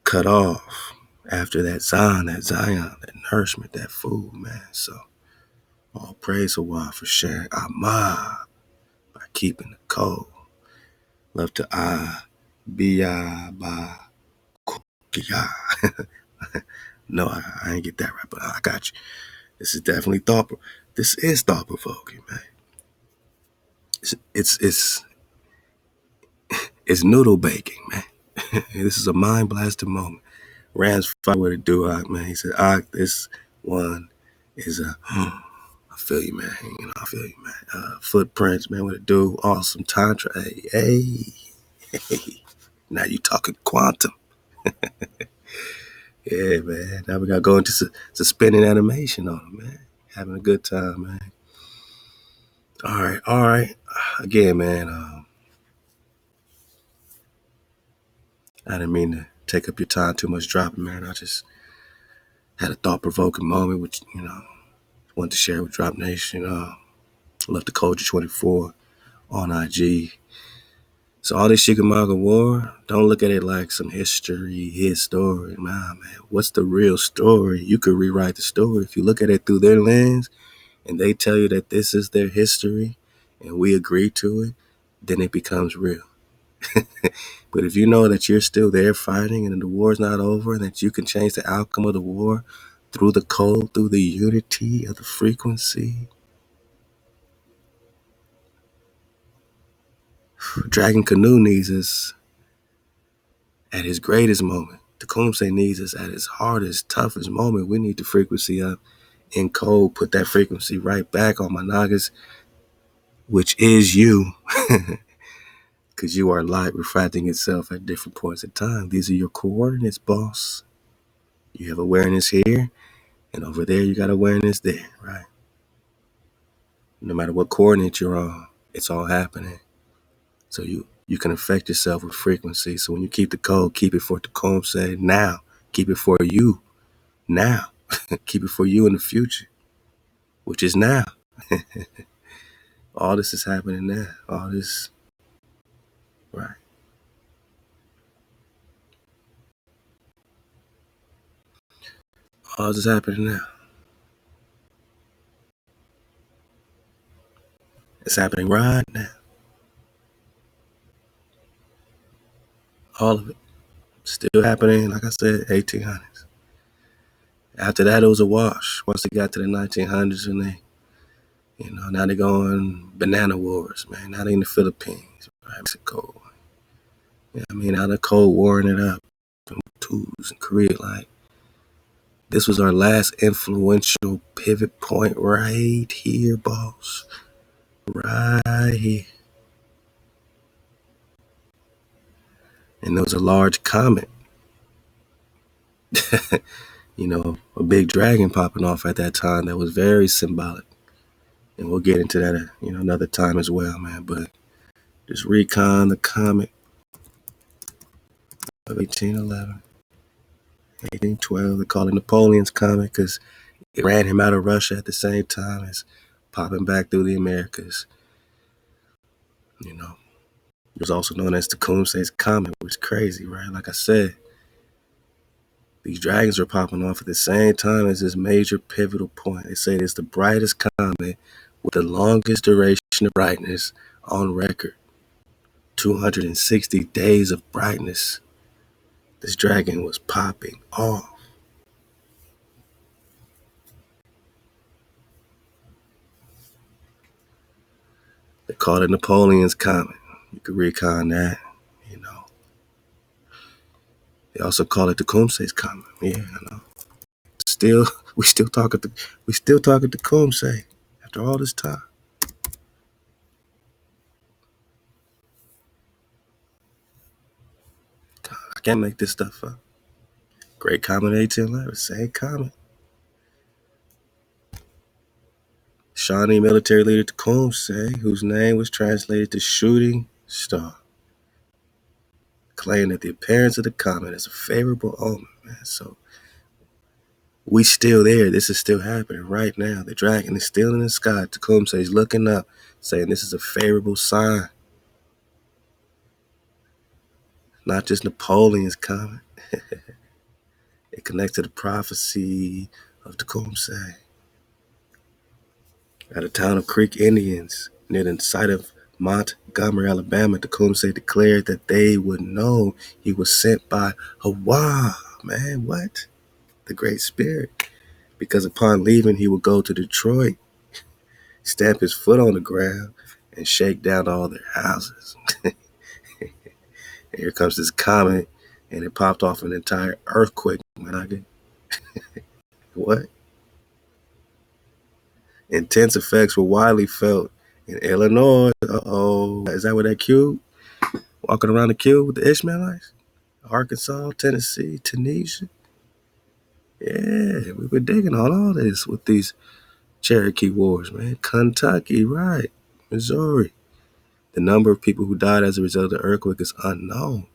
Cut off after that Zion, that nourishment, that food, man. So all praise HaWah for sharing Amah by keeping the code. Love to Biya Ba Kuya. No, I ain't get that right, but I got you. This is definitely thought provoking, man. It's noodle baking, man. This is a mind blasting moment. Rams fight with a dude, man. He said, this one is a I feel you, man. I feel you, man. Footprints, man, with a dude. Awesome tantra. Hey. Now you talking quantum. Yeah, man. Now we gotta go into suspending animation on him, man. Having a good time, man. All right. Again, man. I didn't mean to take up your time too much dropping, man. I just had a thought provoking moment, which wanted to share with Drop Nation. Love the Culture 24 on IG. So all this Chickamauga War, don't look at it like some history, his story. Nah, man. What's the real story? You could rewrite the story if you look at it through their lens and they tell you that this is their history and we agree to it, then it becomes real. But if you know that you're still there fighting and the war's not over and that you can change the outcome of the war through the code, through the unity of the frequency. Dragon Canoe needs us at his greatest moment. Tecumseh needs us at his hardest, toughest moment. We need the frequency up in code, put that frequency right back on my Nagas, which is you. Because you are light refracting itself at different points in time. These are your coordinates, boss. You have awareness here, and over there you got awareness there, right? No matter what coordinate you're on, it's all happening. So you can affect yourself with frequency. So when you keep the code, keep it for Tecumseh now. Keep it for you now. Keep it for you in the future, which is now. All this is happening now. All this, right? All this is happening now. It's happening right now. All of it. Still happening, like I said, 1800s. After that, it was a wash. Once they got to the 1900s and they, now they're going banana wars, man. Now they in the Philippines, right? Mexico. Now the Cold Warring it up. Twos and Korea, like, this was our last influential pivot point right here, boss. Right here. And there was a large comet, a big dragon popping off at that time that was very symbolic. And we'll get into that, another time as well, man. But just recon the comet of 1811, 1812. They call it Napoleon's comet because it ran him out of Russia at the same time as popping back through the Americas. It was also known as Tecumseh's Comet, which is crazy, right? Like I said, these dragons are popping off at the same time as this major pivotal point. They say it's the brightest comet with the longest duration of brightness on record. 260 days of brightness. This dragon was popping off. They called it Napoleon's Comet. You could recon that, you know. They also call it Tecumseh's Comet. Yeah, I know. Still, we still talking Tecumseh after all this time. I can't make this stuff up. Great Comet 1811, same comet. Shawnee military leader Tecumseh, whose name was translated to shooting star, claimed that the appearance of the comet is a favorable omen, man. So we still there. This is still happening right now. The dragon is still in the sky. Tecumseh is looking up, saying this is a favorable sign. Not just Napoleon's comet. It connects to the prophecy of Tecumseh. At the town of Creek Indians, near the site of Montgomery, Alabama, Tecumseh declared that they would know he was sent by HaWah. Man, what? The Great Spirit. Because upon leaving, he would go to Detroit, stamp his foot on the ground, and shake down all their houses. And here comes this comet, and it popped off an entire earthquake. Man, what? Intense effects were widely felt in Illinois. Uh-oh. Is that what that cube? Walking around the cube with the Ishmaelites? Arkansas, Tennessee, Tunisia. Yeah, we were digging on all this with these Cherokee wars, man. Kentucky, right. Missouri. The number of people who died as a result of the earthquake is unknown.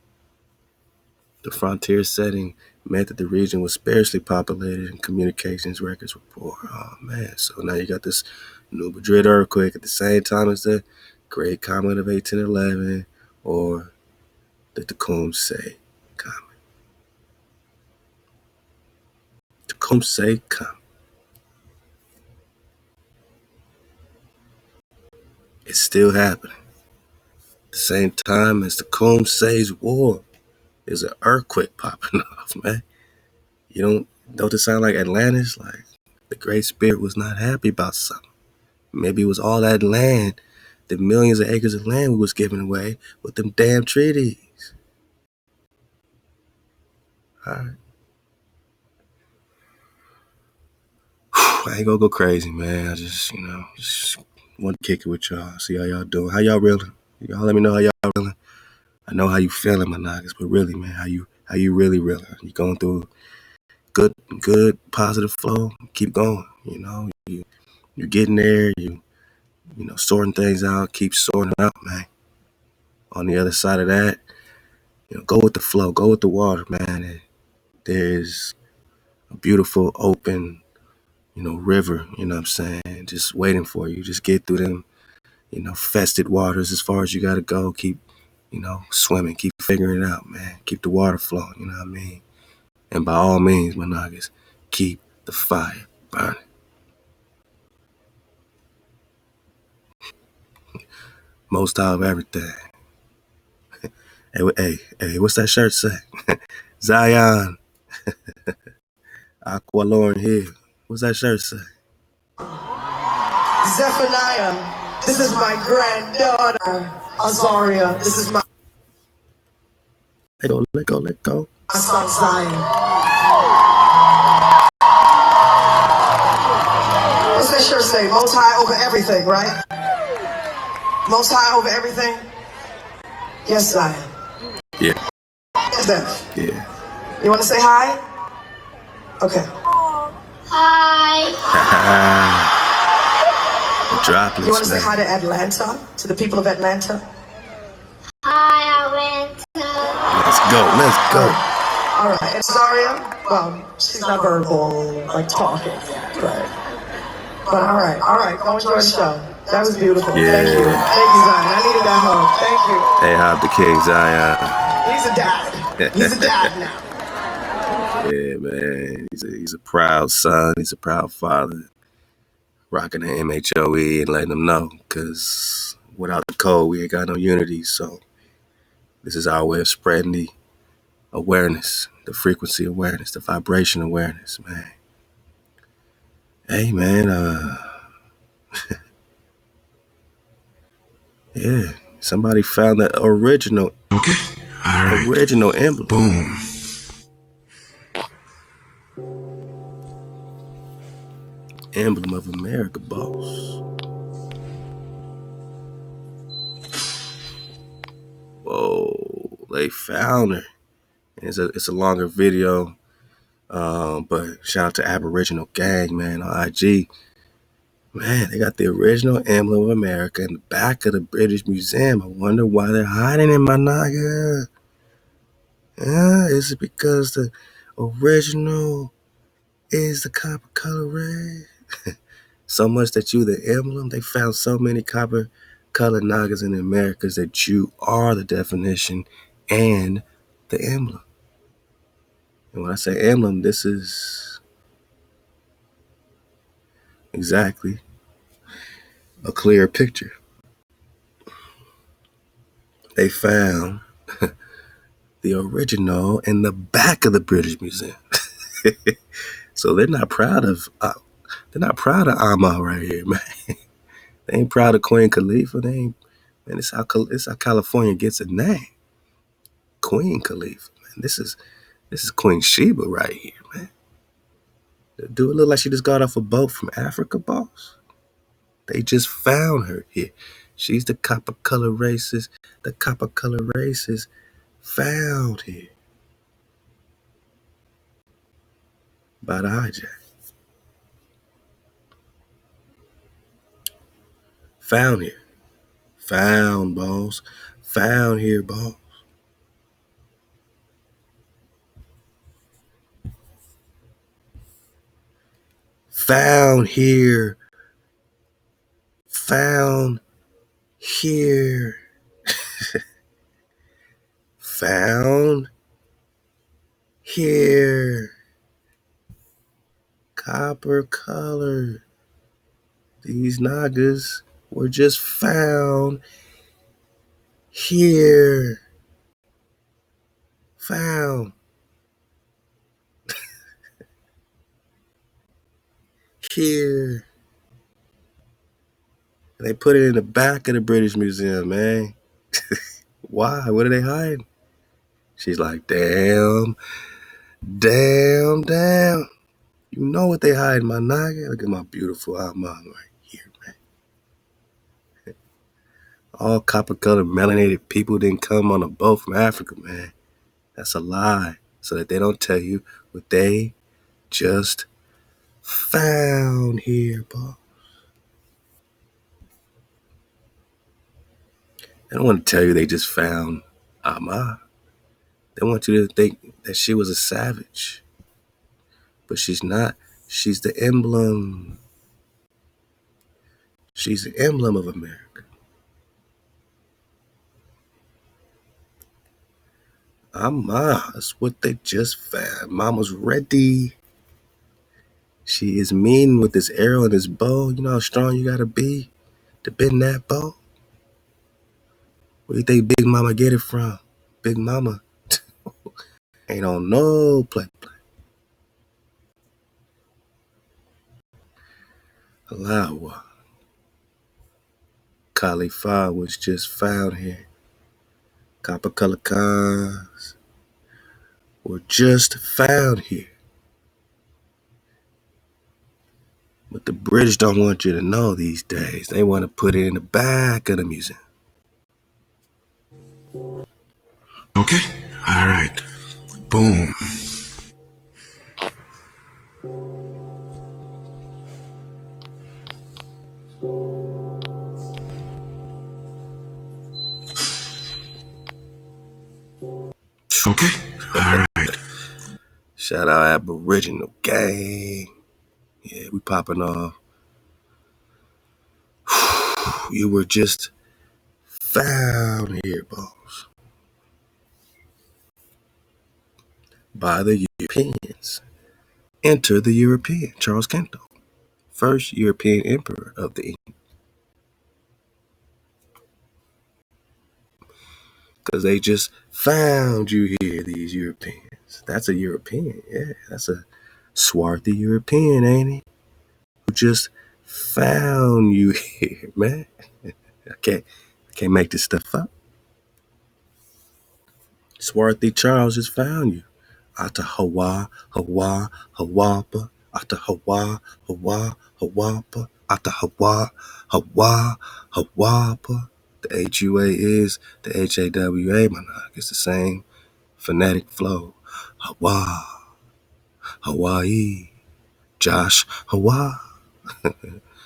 The frontier setting meant that the region was sparsely populated and communications records were poor. Oh, man. So now you got this New Madrid earthquake at the same time as the Great Comet of 1811 or the Tecumseh Comet. Tecumseh Comet. It's still happening. At the same time as Tecumseh's war, there's an earthquake popping off, man. Don't it sound like Atlantis? Like the Great Spirit was not happy about something. Maybe it was all that land, the millions of acres of land we was giving away with them damn treaties. All right. I ain't gonna go crazy, man. I just want to kick it with y'all. See how y'all doing. How y'all reeling? Y'all let me know how y'all reeling. I know how you feeling, my niggas, but really, man, how you really reeling? You going through good, positive flow? Keep going. You're getting there. Sorting things out. Keep sorting it out, man. On the other side of that, go with the flow. Go with the water, man. And there's a beautiful open, river. You know what I'm saying? Just waiting for you. Just get through them, fested waters as far as you gotta go. Keep, swimming. Keep figuring it out, man. Keep the water flowing. You know what I mean? And by all means, my niggas, keep the fire burning. Most out of everything. Hey, what's that shirt say? Zion, Aqua Lauren Hill. What's that shirt say? Zephaniah, this is my granddaughter. Azaria, this is my Let go. son Zion. What's that shirt say? Most high over everything, right? Most high over everything? Yes, Zion. Yeah. Yes, Zeph. Yeah. You want to say hi? Okay. Hi. Droplets, you want to say hi to Atlanta? To the people of Atlanta? Hi, Atlanta. Let's go. All right. And Zaria, well, she's not verbal, like talking yet, but all right. Go enjoy the show. That was beautiful. Yeah. Thank you. Thank you, Zion. I needed that hug. Thank you. Hey, Hop the King Zion. He's a dad. He's a dad now. Yeah, man. He's a proud son. He's a proud father. Rocking the MHOE and letting them know. Because without the code, we ain't got no unity. So this is our way of spreading the awareness, the frequency awareness, the vibration awareness, man. Hey, man. Yeah. Somebody found the original. Okay. All right. Original emblem. Boom. Emblem of America, boss. Whoa, they found her. It's a longer video, but shout out to Aboriginal Gang, man, on IG. Man, they got the original emblem of America in the back of the British Museum. I wonder why they're hiding it, my naga. Is it because the original is the copper color red? So much that you the emblem. They found so many copper colored nagas in the Americas that you are the definition and the emblem. And when I say emblem, this is exactly a clear picture. They found the original in the back of the British Museum. So they're not proud of Amma right here, man. They ain't proud of Queen Khalifa. They ain't. Man, it's how California gets a name, Queen Khalifa. Man, this is Queen Sheba right here, man. Do it look like she just got off a boat from Africa, boss? They just found her here. She's the copper color races. The copper color races found here by the hijack. Found here. Found, boss. Found here, boss. Found here. Found here. Found here. Copper color. These nagas were just found here. Found here. And they put it in the back of the British Museum, man. Why? What are they hiding? She's like, damn. You know what they hide, my naga? Look at my beautiful Alma right here, man. All copper-colored, melanated people didn't come on a boat from Africa, man. That's a lie. So that they don't tell you what they just found here, boss. They don't want to tell you they just found Amma. They want you to think that she was a savage. But she's not. She's the emblem. She's the emblem of America. Amma, that's what they just found. Mama's ready. She is mean with this arrow and this bow. You know how strong you gotta be to bend that bow? Where you think Big Mama get it from? Big Mama ain't on no play. Halal HaWah. Khalifa was just found here. Copper color cars were just found here. But the British don't want you to know these days. They want to put it in the back of the museum. Okay. All right. Boom. Okay. All right. Shout out Aboriginal Gang. Yeah, we popping off. You were just found here, boss, by the Europeans. Enter the European, Charles Kento, first European emperor of the England. Because they just found you here, these Europeans. That's a European, yeah. That's a swarthy European, ain't he? Who just found you here, man. I can't make this stuff up. Swarthy Charles just found you. Ata Hawa, Hawa, Hawapa, Ata Hawa, Hawa, Hawapa, Ata Hawa, Hawa, Hawapa. The HUA is the HAWA, man. It's the same phonetic flow. Hawa, Hawaii, Josh, Hawa,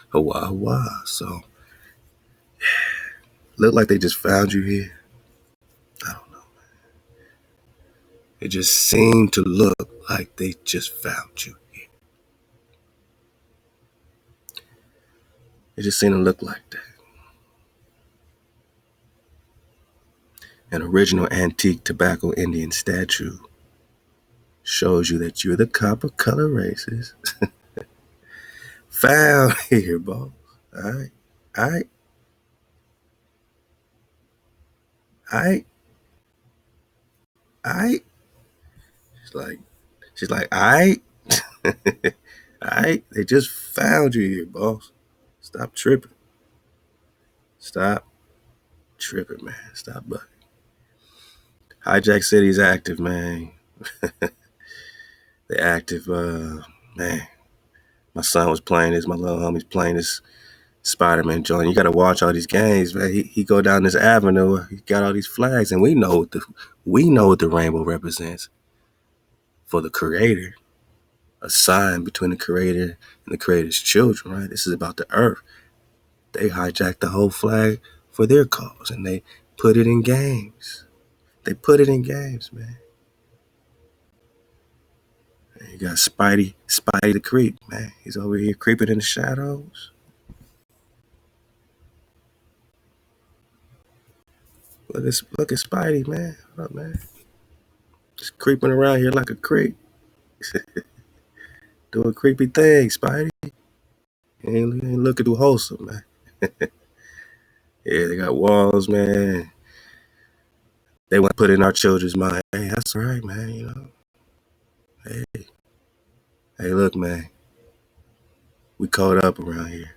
Hawa, Hawa. So, look like they just found you here. I don't know. It just seemed to look like they just found you here. It just seemed to look like that. An original antique tobacco Indian statue shows you that you're the copper color races found here, boss. All right, all right, all right, all right. She's like, all right, all right. They just found you here, boss. Stop tripping. Stop tripping, man. Stop bugging. Hijack City's active, man. They active, man. My son was playing this. My little homie's playing this Spider-Man joint. You got to watch all these games, man. He go down this avenue. He got all these flags, and we know what the rainbow represents for the creator. A sign between the creator and the creator's children, right? This is about the earth. They hijacked the whole flag for their cause, and they put it in games. They put it in games, man. And you got Spidey the creep, man. He's over here creeping in the shadows. Look at Spidey, man. What up, man? Just creeping around here like a creep. Doing creepy things, Spidey. Ain't looking too wholesome, man. Yeah, they got walls, man. They want to put in our children's mind. Hey, that's all right, man, you know. Hey, look, man. We caught up around here.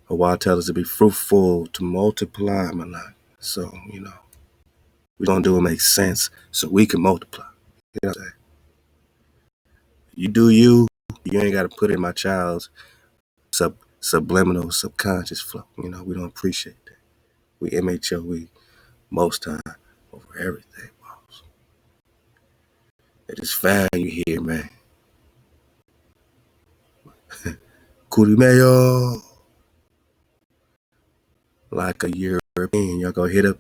HaWah tells us to be fruitful, to multiply, man. So, you know, we don't do what makes sense so we can multiply. You know what I'm saying? You do you. You ain't got to put in my child's subliminal, subconscious flow. You know, we don't appreciate that. We MHO, most time over everything, boss. They just found you here, man. Kurimeyo. Like a European. Y'all go hit up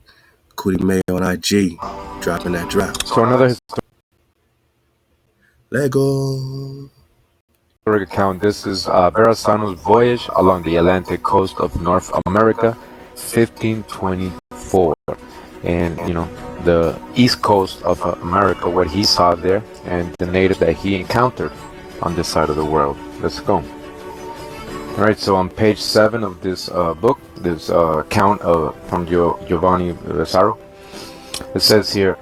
Kurimeyo on IG. Dropping that drop. So another Lego. historic account. This is Verrazano's voyage along the Atlantic coast of North America, 1524. And, you know, the east coast of America, what he saw there, and the natives that he encountered on this side of the world. Let's go. All right, so on page 7 of this book, this account from Giovanni Vasaro, it says here,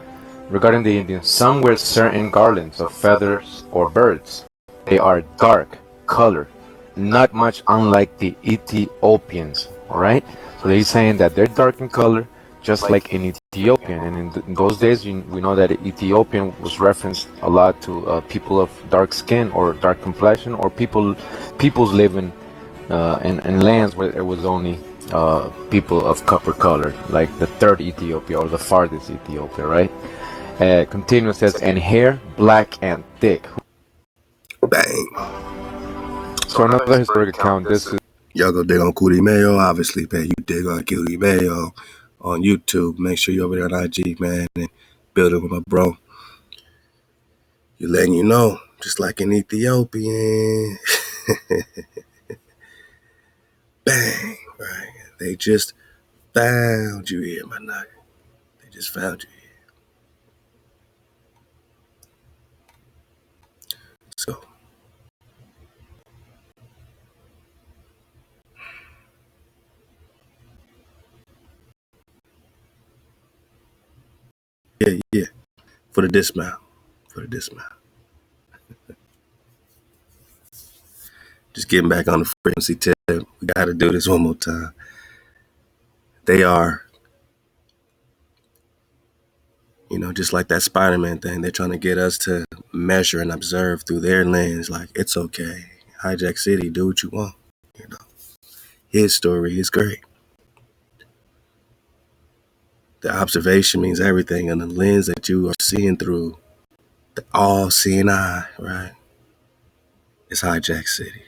regarding the Indians, some wear certain garlands of feathers or birds. They are dark color, not much unlike the Ethiopians, all right? So they're saying that they're dark in color, just like an Ethiopian. And in those days, we know that Ethiopian was referenced a lot to people of dark skin or dark complexion, or peoples living in lands where it was only people of copper color, like the third Ethiopia or the farthest Ethiopia, right? Continues, says, and hair black and thick. Bang. So another historic account, this is... Y'all go dig on Kurimeyo, obviously, man. You dig on Kurimeyo on YouTube. Make sure you're over there on IG, man, and building with my bro. You're letting you know, just like an Ethiopian. bang, right? They just found you here, my nugget. They just found you here. So, yeah. For the dismount. For the dismount. Just getting back on the frequency tip. We got to do this one more time. They are, just like that Spider-Man thing. They're trying to get us to measure and observe through their lens. Like, it's okay. Hijack City, do what you want. His story is great. The observation means everything, and the lens that you are seeing through, the all-seeing eye, right, is Hijack City.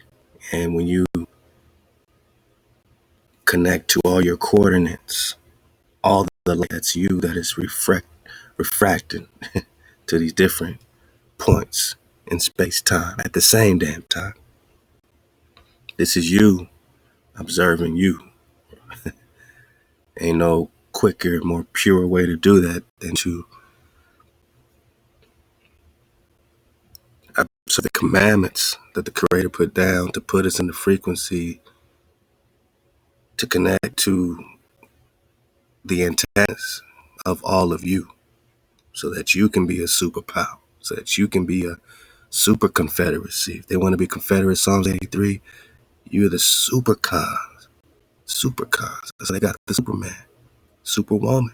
And when you connect to all your coordinates, all the light that's you that is refracting to these different points in space-time at the same damn time. This is you observing you. Ain't no quicker, more pure way to do that than to observe the commandments that the Creator put down to put us in the frequency to connect to the antennas of all of you so that you can be a superpower, so that you can be a super confederacy. If they want to be Confederate, Psalms 83, you're the super cons. Super cons. So they got the Superman, Superwoman.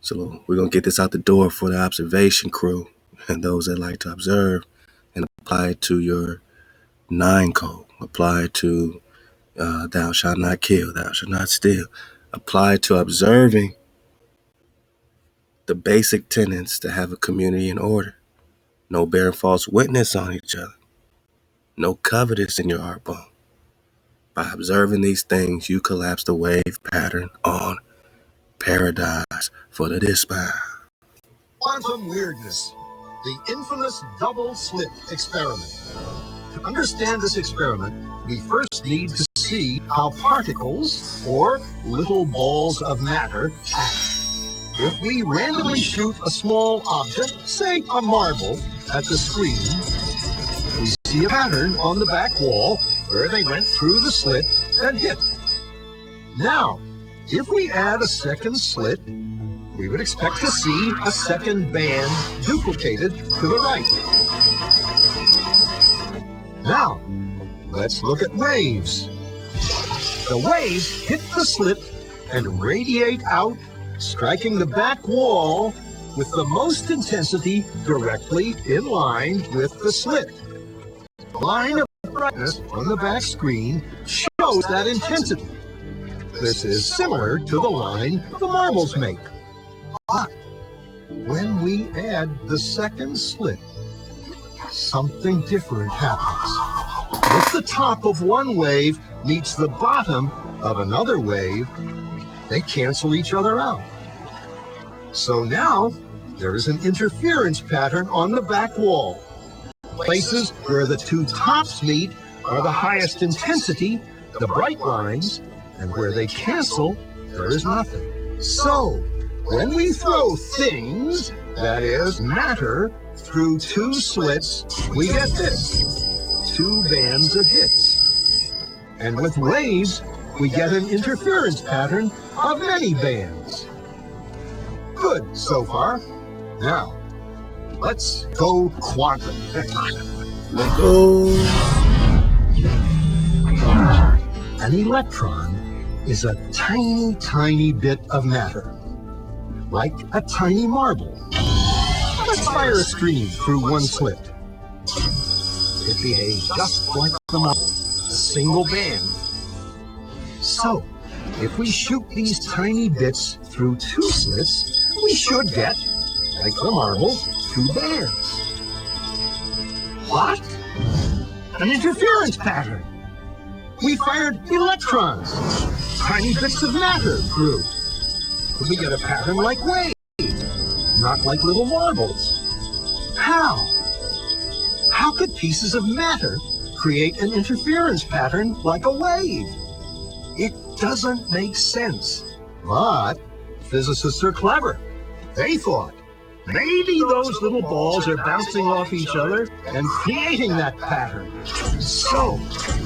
So we're going to get this out the door for the observation crew and those that like to observe and apply it to your 9 code. Apply it to thou shalt not kill, thou shalt not steal. Apply it to observing the basic tenets to have a community in order. No bearing false witness on each other. No covetous in your heart bone. By observing these things, you collapse the wave pattern on paradise for the dispatch. Quantum weirdness, the infamous double slit experiment. To understand this experiment, we first need to see how particles, or little balls of matter, act. If we randomly shoot a small object, say a marble, at the screen, we see a pattern on the back wall where they went through the slit and hit. Now, if we add a second slit, we would expect to see a second band duplicated to the right. Now, let's look at waves. The waves hit the slit and radiate out, striking the back wall with the most intensity directly in line with the slit. The line of brightness on the back screen shows that intensity. This is similar to the line the marbles make. But when we add the second slit, something different happens. If the top of one wave meets the bottom of another wave, they cancel each other out. So now there is an interference pattern on the back wall. Places where the two tops meet are the highest intensity, the bright lines, and where they cancel, there is nothing. So, when we throw things, that is, matter, through two slits, we get this, 2 bands of hits. And with waves, we get an interference pattern of many bands. Good so far. Now, let's go quantum. Let's go. An electron is a tiny, tiny bit of matter, like a tiny marble. Let's fire a stream through one slit. It behaves just like the marble, a single band. So, if we shoot these tiny bits through 2 slits, we should get, like the marble, 2 bands. What? An interference pattern. We fired electrons, tiny bits of matter through. We get a pattern like waves, not like little marbles. How? How could pieces of matter create an interference pattern like a wave. It doesn't make sense. But physicists are clever. They thought maybe those little balls are bouncing off each other and creating that pattern. So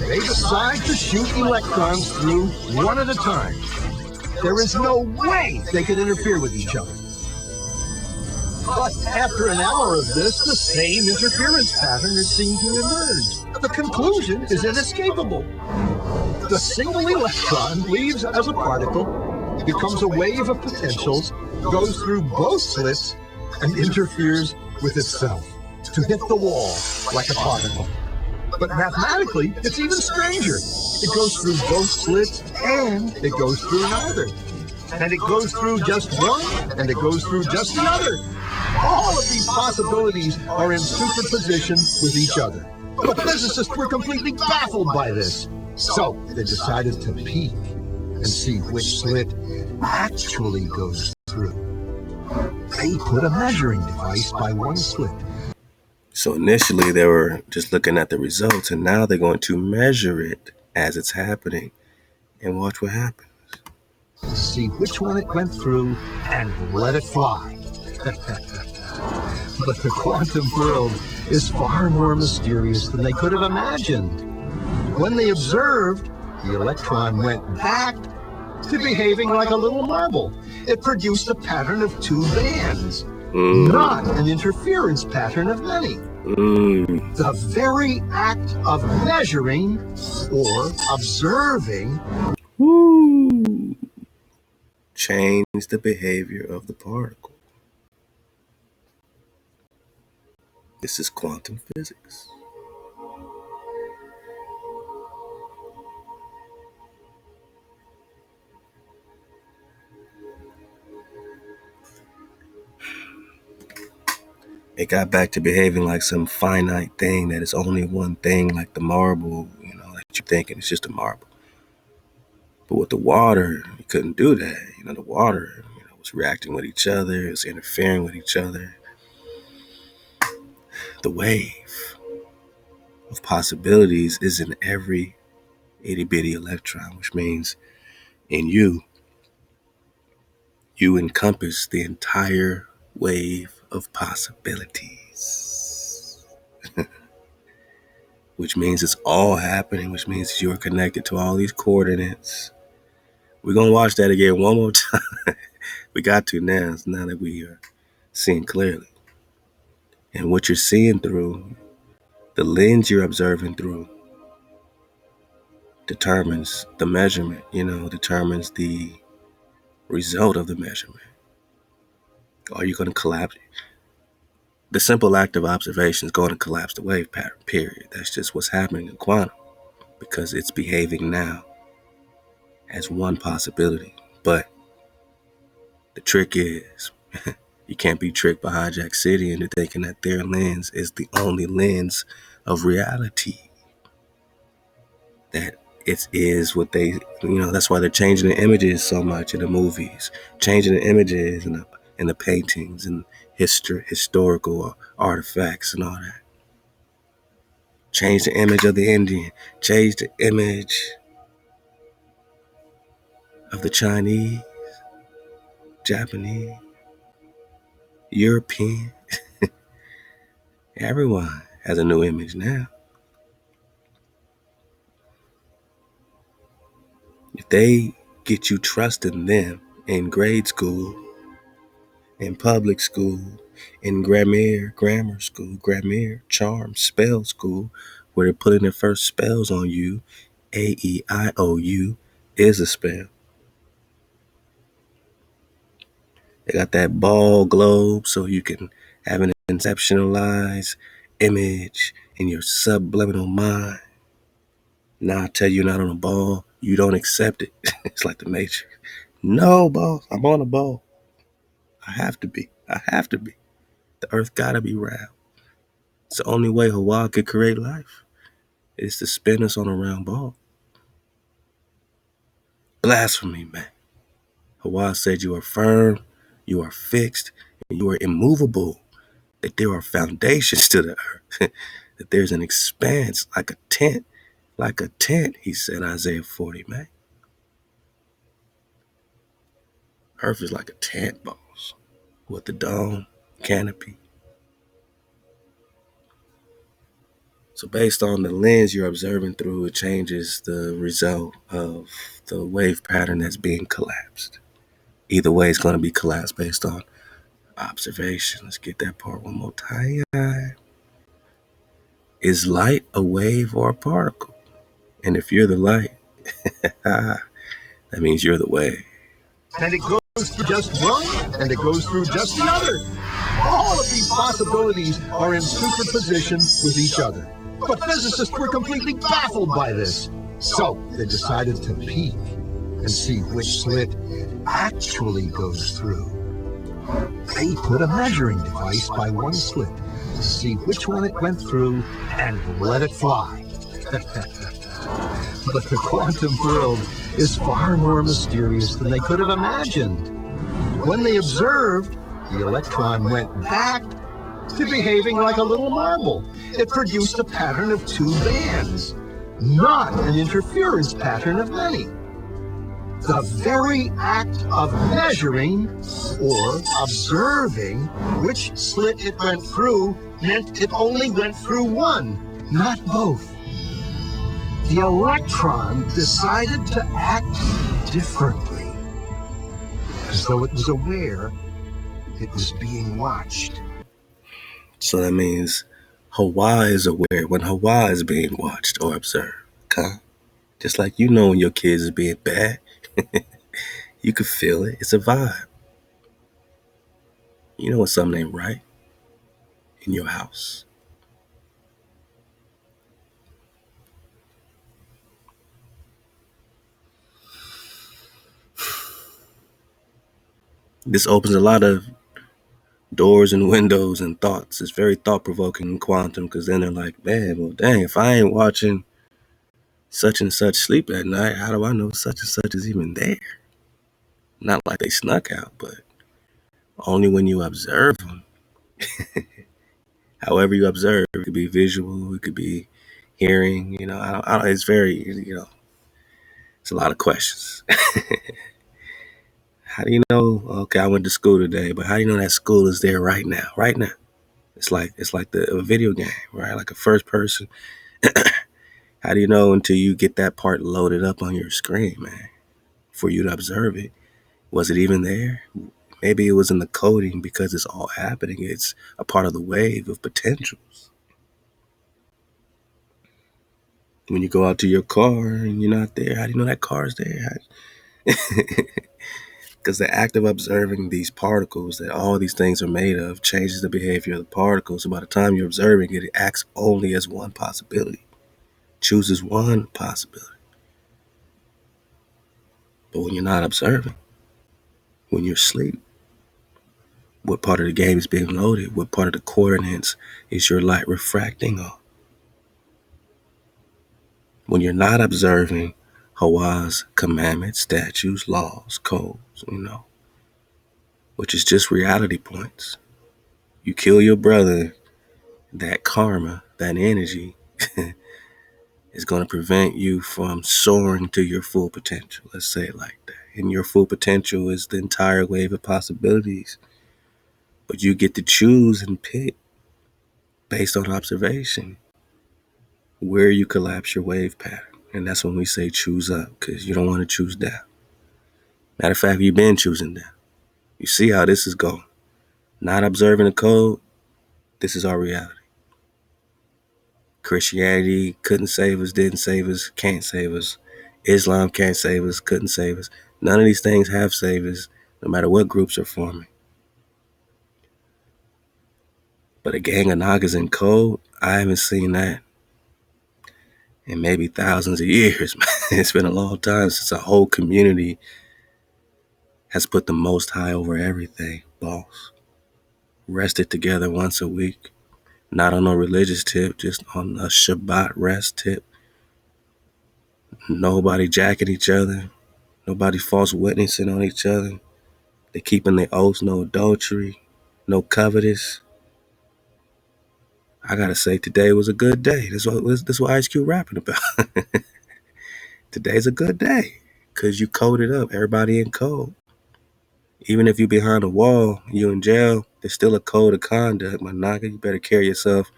they decide to shoot electrons through one at a time. There is no way they could interfere with each other. But after an hour of this, the same interference pattern is seen to emerge. The conclusion is inescapable. The single electron leaves as a particle, becomes a wave of potentials, goes through both slits, and interferes with itself to hit the wall like a particle. But mathematically, it's even stranger. It goes through both slits and it goes through another. And it goes through just one and it goes through just the other. All of these possibilities are in superposition with each other. But physicists were completely baffled by this. So they decided to peek and see which slit actually goes through. They put a measuring device by one slit. So initially they were just looking at the results, and now they're going to measure it as it's happening and watch what happens. See which one it went through and let it fly. But the quantum world is far more mysterious than they could have imagined. When they observed, the electron went back to behaving like a little marble. It produced a pattern of two bands, not an interference pattern of many. The very act of measuring or observing change the behavior of the particle. This is quantum physics. It got back to behaving like some finite thing that is only one thing, like the marble, that you're thinking it's just a marble. But with the water, you couldn't do that. The water, was reacting with each other, it was interfering with each other. The wave of possibilities is in every itty bitty electron, which means in you encompass the entire wave of possibilities. Which means it's all happening, which means you're connected to all these coordinates. We're going to watch that again one more time. We got to now that we are seeing clearly. And what you're seeing through, the lens you're observing through, determines the measurement, determines the result of the measurement. Are you going to collapse? The simple act of observation is going to collapse the wave pattern, period. That's just what's happening in quantum, because it's behaving now as one possibility. But the trick is, you can't be tricked by Hijack City into thinking that their lens is the only lens of reality. That it is what they, that's why they're changing the images so much in the movies, changing the images in the paintings and historical artifacts and all that. Change the image of the Indian, change the image of the Chinese, Japanese, European. Everyone has a new image now. If they get you trusting them in grade school, in public school, in grammar school, charm, spell school, where they're putting their first spells on you, A-E-I-O-U is a spell. They got that ball globe so you can have an conceptualized image in your subliminal mind. Now I tell you, not on a ball, you don't accept it. It's like the Matrix. No, boss, I'm on a ball. I have to be. The earth gotta be round. It's the only way HaWah could create life, is to spin us on a round ball. Blasphemy, man. HaWah said you are firm, you are fixed, and you are immovable. That there are foundations to the earth. that there's an expanse like a tent, he said, Isaiah 40, man. Earth is like a tent, boss, with the dome, canopy. So based on the lens you're observing through, it changes the result of the wave pattern that's being collapsed. Either way, it's going to be collapsed based on observation. Let's get that part one more time. Is light a wave or a particle? And if you're the light, that means you're the wave. And it goes through just one, and it goes through just the other. All of these possibilities are in superposition with each other. But physicists were completely baffled by this. So they decided to peek and see which slit it actually goes through. They put a measuring device by one slit to see which one it went through and let it fly. But the quantum world is far more mysterious than they could have imagined. When they observed, the electron went back to behaving like a little marble. It produced a pattern of two bands, not an interference pattern of many. The very act of measuring or observing which slit it went through meant it only went through one, not both. The electron decided to act differently, as though it was aware it was being watched. So that means HaWah is aware when HaWah is being watched or observed. Okay? Just like you know when your kids is being bad, you can feel it. It's a vibe. You know when something ain't right in your house. This opens a lot of doors and windows and thoughts. It's very thought-provoking in quantum because then they're like, man, well, dang, if I ain't watching such and such sleep at night, how do I know such and such is even there? Not like they snuck out, but only when you observe them. However you observe, it could be visual, it could be hearing, it's very, it's a lot of questions. How do you know, okay, I went to school today, but how do you know that school is there right now? Right now. It's like a video game, right? Like a first person. How do you know until you get that part loaded up on your screen, man? For you to observe it. Was it even there? Maybe it was in the coding because it's all happening. It's a part of the wave of potentials. When you go out to your car and you're not there, how do you know that car's there? Because the act of observing these particles that all these things are made of changes the behavior of the particles. So by the time you're observing it, it acts only as one possibility. Chooses one possibility. But when you're not observing, when you're asleep, what part of the game is being loaded? What part of the coordinates is your light refracting on? When you're not observing HaWah's commandments, statutes, laws, codes, which is just reality points. You kill your brother, that karma, that energy is going to prevent you from soaring to your full potential. Let's say it like that. And your full potential is the entire wave of possibilities. But you get to choose and pick based on observation where you collapse your wave pattern. And that's when we say choose up, because you don't want to choose down. Matter of fact, you've been choosing down. You see how this is going. Not observing the code, this is our reality. Christianity couldn't save us, didn't save us, can't save us. Islam can't save us, couldn't save us. None of these things have saved us, no matter what groups are forming. But a gang of Nagas in code, I haven't seen that in maybe thousands of years. It's been a long time since a whole community has put the Most High over everything, boss. Rested together once a week, not on a religious tip, just on a Shabbat rest tip. Nobody jacking each other, nobody false witnessing on each other. They keeping their oaths, no adultery, no covetous. I gotta say, today was a good day. This what Ice Cube rapping about. Today's a good day because you coded up. Everybody in code. Even if you behind a wall, you in jail, there's still a code of conduct, my nigga. You better carry yourself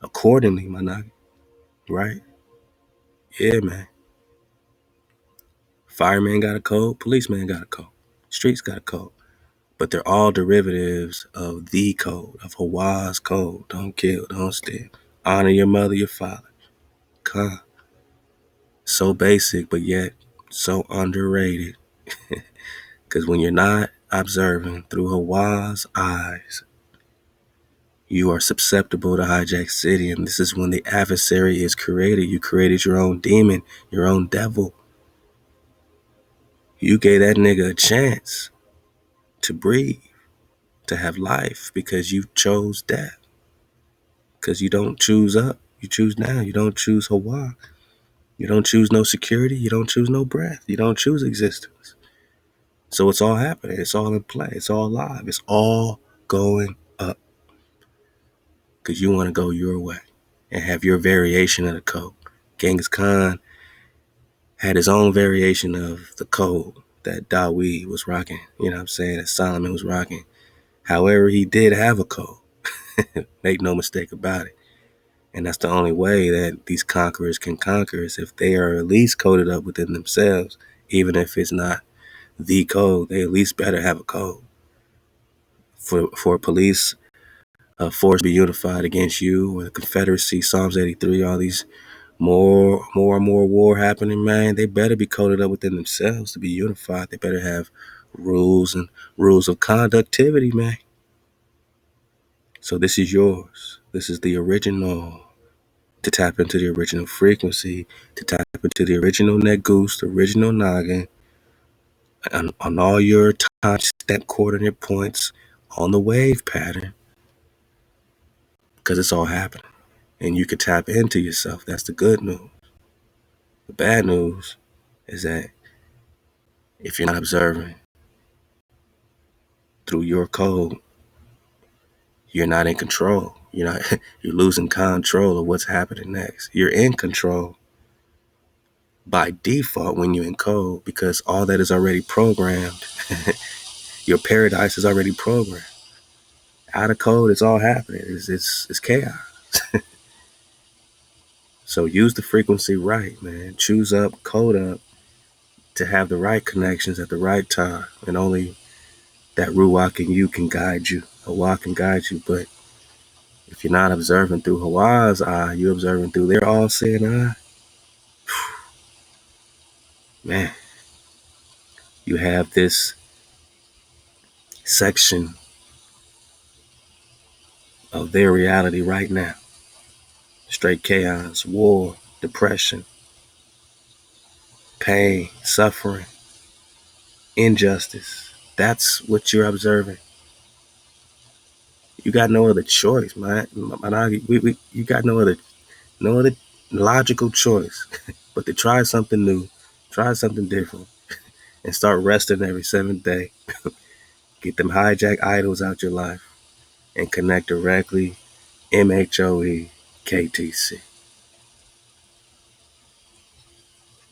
accordingly, my nigga. Right? Yeah, man. Fireman got a code. Policeman got a code. Streets got a code. But they're all derivatives of the code, of HaWah's code. Don't kill, don't steal. Honor your mother, your father. Con. So basic, but yet so underrated. Because when you're not observing through HaWah's eyes, you are susceptible to hijack city. And this is when the adversary is created. You created your own demon, your own devil. You gave that nigga a chance to breathe, to have life, because you chose death. Because you don't choose up, you choose now. You don't choose HaWah. You don't choose no security. You don't choose no breath. You don't choose existence. So it's all happening. It's all in play. It's all live. It's all going up because you want to go your way and have your variation of the code. Genghis Khan had his own variation of the code that Dawid was rocking. You know what I'm saying? That Solomon was rocking. However, he did have a code. Make no mistake about it. And that's the only way that these conquerors can conquer is if they are at least coded up within themselves, even if it's not the code. They at least better have a code. For police force to be unified against you, or the Confederacy, Psalms 83, all these more and more war happening, man, they better be coded up within themselves to be unified. They better have rules and rules of conductivity, man. So this is yours. This is the original. To tap into the original frequency, to tap into the original Negus, the original noggin, on all your time step coordinate points on the wave pattern, because it's all happening. And you can tap into yourself. That's the good news. The bad news is that if you're not observing through your code, you're not in control. You're losing control of what's happening next. You're in control by default when you're in code because all that is already programmed. Your paradise is already programmed. Out of code, it's all happening. It's chaos. So use the frequency right, man. Choose up, code up to have the right connections at the right time. And only that Ruach in you can guide you. HaWah can guide you. But if you're not observing through HaWah's eye, you're observing through their all-seeing eye, man, you have this section of their reality right now. Straight chaos, war, depression, pain, suffering, injustice. That's what you're observing. You got no other choice, man. You got no other logical choice but to try something new, try something different, and start resting every seventh day. Get them hijack idols out your life and connect directly MHOE KTC.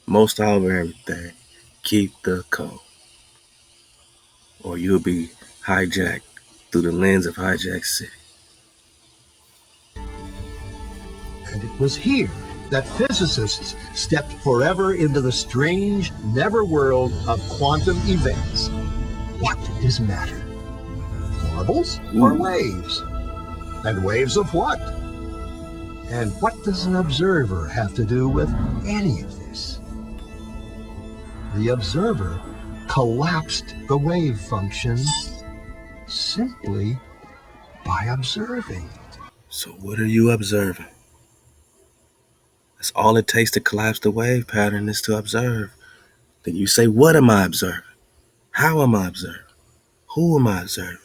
Most over everything, keep the code, or you'll be hijacked through the lens of hijack city. And it was here that physicists stepped forever into the strange, never world of quantum events. What is matter? Marbles or waves? And waves of what? And what does an observer have to do with any of this? The observer collapsed the wave function simply by observing. So what are you observing? That's all it takes to collapse the wave pattern is to observe. Then you say, what am I observing? How am I observing? Who am I observing?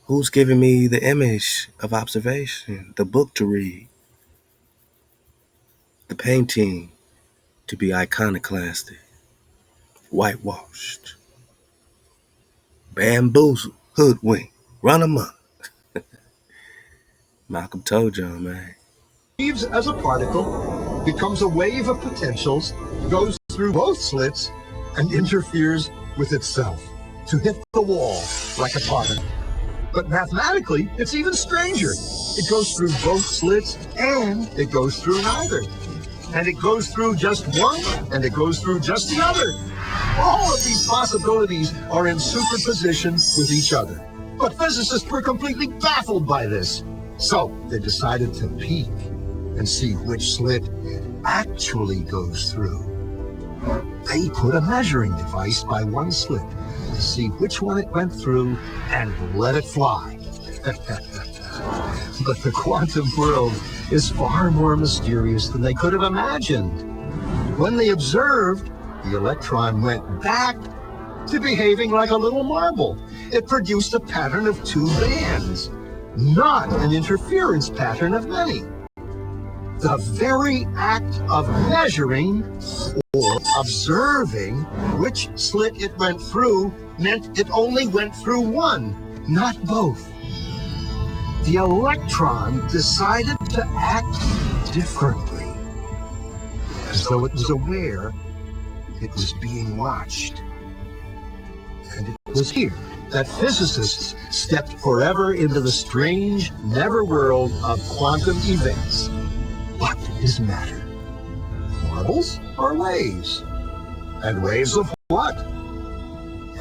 Who's giving me the image of observation, the book to read, the painting to be iconoclastic, whitewashed, bamboozled, hoodwinked, run amok? Malcolm told y'all, man. Leaves as a particle, becomes a wave of potentials, goes through both slits, and interferes with itself to hit the wall like a particle. But mathematically, it's even stranger. It goes through both slits and it goes through neither. And it goes through just one and it goes through just the other. All of these possibilities are in superposition with each other. But physicists were completely baffled by this. So they decided to peek and see which slit it actually goes through. They put a measuring device by one slit to see which one it went through and let it fly. But the quantum world is far more mysterious than they could have imagined. When they observed, the electron went back to behaving like a little marble. It produced a pattern of two bands, not an interference pattern of many. The very act of measuring or observing which slit it went through meant it only went through one, not both. The electron decided to act differently, as though it was aware it was being watched. And it was here that physicists stepped forever into the strange netherworld of quantum events. What is matter? Marbles or waves? And waves of what?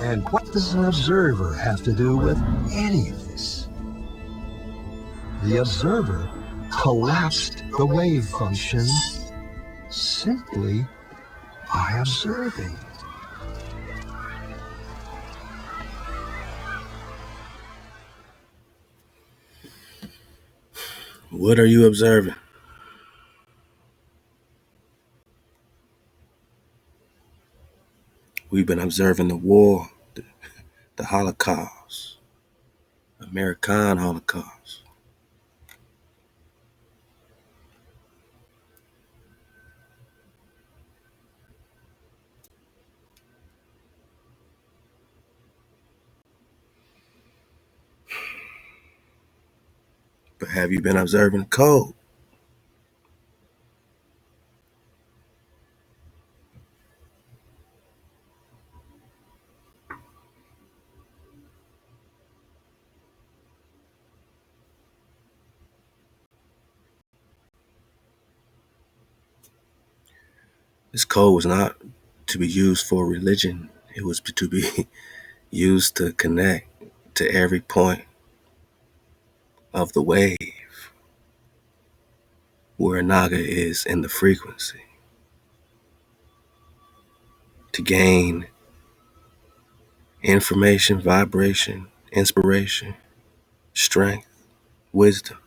And what does an observer have to do with any of this? The observer collapsed the wave function simply by observing. What are you observing? We've been observing the war, the Holocaust, American Holocaust. But have you been observing code? This code was not to be used for religion. It was to be used to connect to every point of the wave where a Naga is in the frequency, to gain information, vibration, inspiration, strength, wisdom,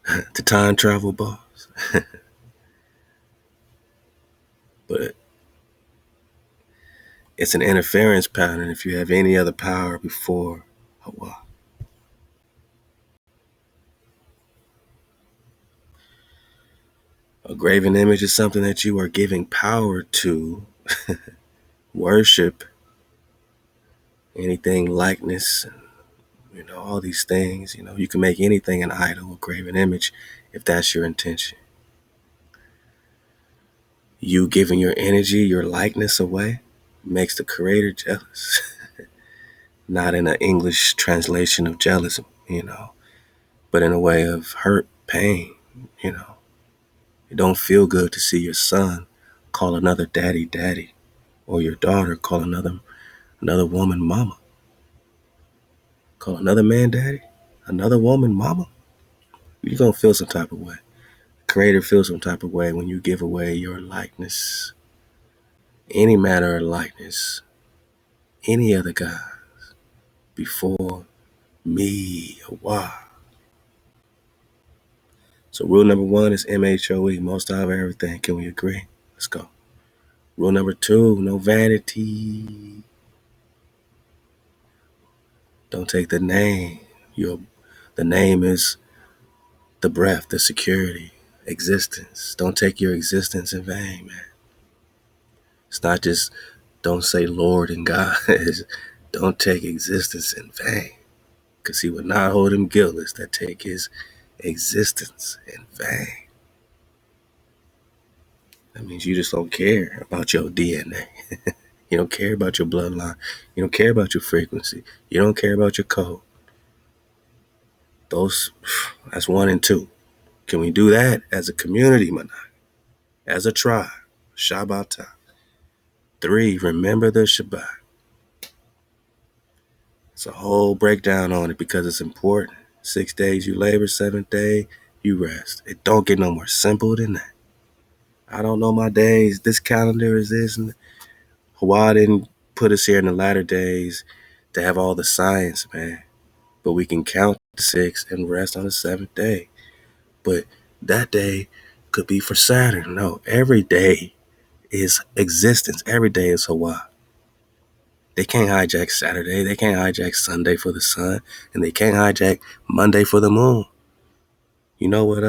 to time travel, boss. But it's an interference pattern if you have any other power before HaWah. A graven image is something that you are giving power to. Worship, anything likeness, all these things. You can make anything an idol, a graven image, if that's your intention. You giving your energy, your likeness away makes the creator jealous. Not in an English translation of jealous, but in a way of hurt, pain. It don't feel good to see your son call another daddy daddy, or your daughter call another woman mama. Call another man daddy, another woman mama. You're gonna feel some type of way. The creator feels some type of way when you give away your likeness, any matter of likeness, any other God before me, HaWah. So rule number 1 is MHOE, most of everything. Can we agree? Let's go. Rule number 2, no vanity. Don't take the name. The name is the breath, the security, existence. Don't take your existence in vain, man. It's not just don't say Lord and God. Don't take existence in vain. because he would not hold him guiltless that take his existence in vain. That means you just don't care about your DNA. You don't care about your bloodline. You don't care about your frequency. You don't care about your code. That's 1 and 2. Can we do that as a community, Manai? As a tribe? Shabbat. 3, remember the Shabbat. It's a whole breakdown on it because it's important. 6 days you labor, 7th day you rest. It don't get no more simple than that. I don't know my days. This calendar is this. And HaWah didn't put us here in the latter days to have all the science, man. But we can count 6 and rest on the 7th day. But that day could be for Saturn. No, every day is existence. Every day is HaWah. They can't hijack Saturday. They can't hijack Sunday for the sun. And they can't hijack Monday for the moon. You know what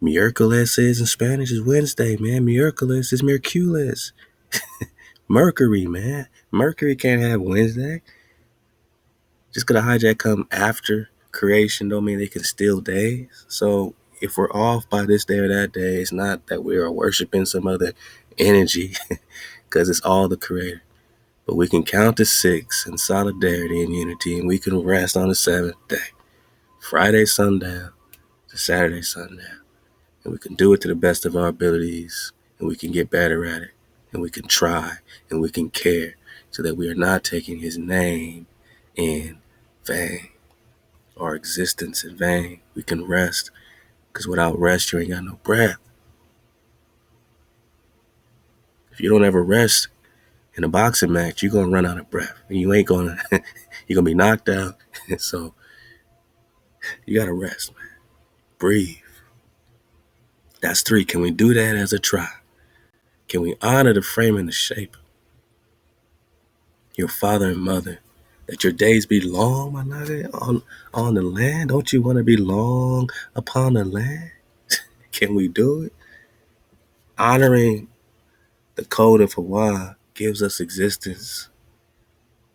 Miércoles is in Spanish? Is Wednesday, man. Miércoles is Mercules. Mercury, man. Mercury can't have Wednesday. Just because a hijack come after creation don't mean they can steal days. So if we're off by this day or that day, it's not that we are worshiping some other energy because it's all the creator. But we can count to 6 in solidarity and unity, and we can rest on the 7th day. Friday sundown to Saturday sundown. And we can do it to the best of our abilities, and we can get better at it, and we can try, and we can care, so that we are not taking his name in vain, our existence in vain. We can rest, because without rest, you ain't got no breath. If you don't ever rest in a boxing match, you're going to run out of breath, and you ain't going to, you're going to be knocked out. So you got to rest, man. Breathe. That's 3. Can we do that as a tribe? Can we honor the frame and the shape? Your father and mother, that your days be long, my nigga, on the land. Don't you want to be long upon the land? Can we do it? Honoring the code of HaWah gives us existence,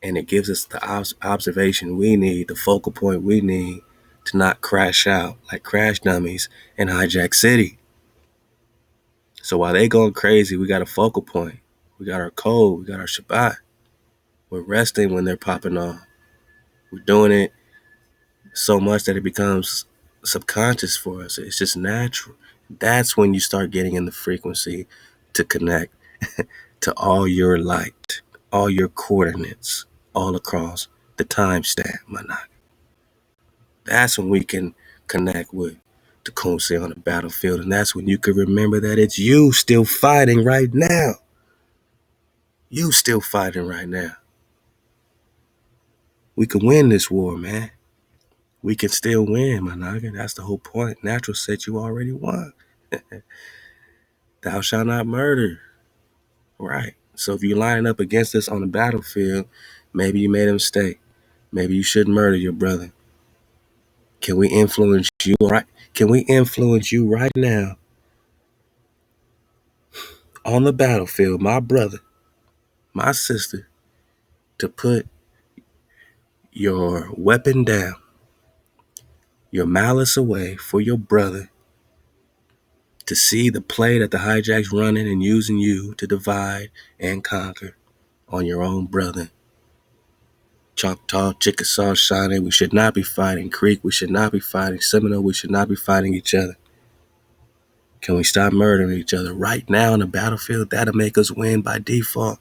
and it gives us the observation we need, the focal point we need to not crash out like crash dummies in Hijack City. So while they going crazy, we got a focal point. We got our code. We got our Shabbat. We're resting when they're popping off. We're doing it so much that it becomes subconscious for us. It's just natural. That's when you start getting in the frequency to connect to all your light, all your coordinates, all across the timestamp, Manak. That's when we can connect with Tecumseh on the battlefield, and that's when you can remember that it's you still fighting right now. You still fighting right now. We can win this war, man. We can still win, my nigga. That's the whole point. Natural said you already won. Thou shalt not murder. Right. So if you're lining up against us on the battlefield, maybe you made a mistake. Maybe you shouldn't murder your brother. Can we influence you? Right? Can we influence you right now on the battlefield, my brother, my sister, to put your weapon down, your malice away for your brother, to see the play that the hijack's running and using you to divide and conquer on your own brother? Choctaw, Chickasaw, Shawnee, we should not be fighting. Creek, we should not be fighting. Seminole, we should not be fighting each other. Can we stop murdering each other right now on the battlefield? That'll make us win by default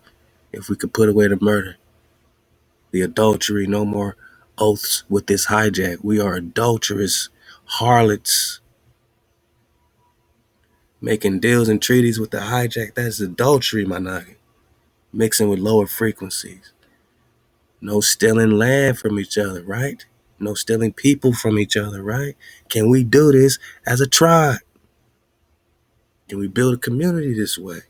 if we could put away the murder, the adultery, no more oaths with this hijack. We are adulterous harlots making deals and treaties with the hijack. That's adultery, my noggin. Mixing with lower frequencies. No stealing land from each other, right? No stealing people from each other, right? Can we do this as a tribe? Can we build a community this way?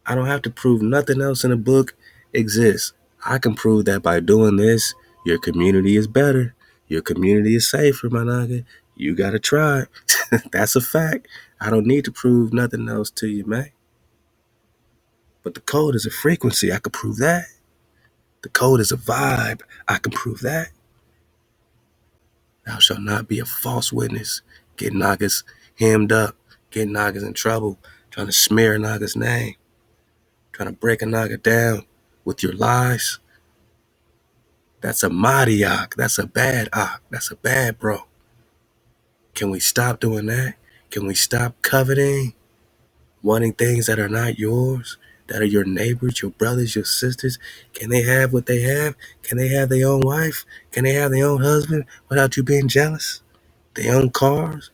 I don't have to prove nothing else in a book exists. I can prove that by doing this, your community is better. Your community is safer, my nigga. You gotta try. That's a fact. I don't need to prove nothing else to you, man. But the code is a frequency. I can prove that. The code is a vibe. I can prove that. Thou shalt not be a false witness. Get niggas hemmed up. Get niggas in trouble. Trying to smear a nigga's name. Trying to break a nigga down with your lies. That's a mighty ock. That's a bad ock. That's a bad bro. Can we stop doing that? Can we stop coveting? Wanting things that are not yours? That are your neighbors, your brothers, your sisters? Can they have what they have? Can they have their own wife? Can they have their own husband without you being jealous? Their own cars?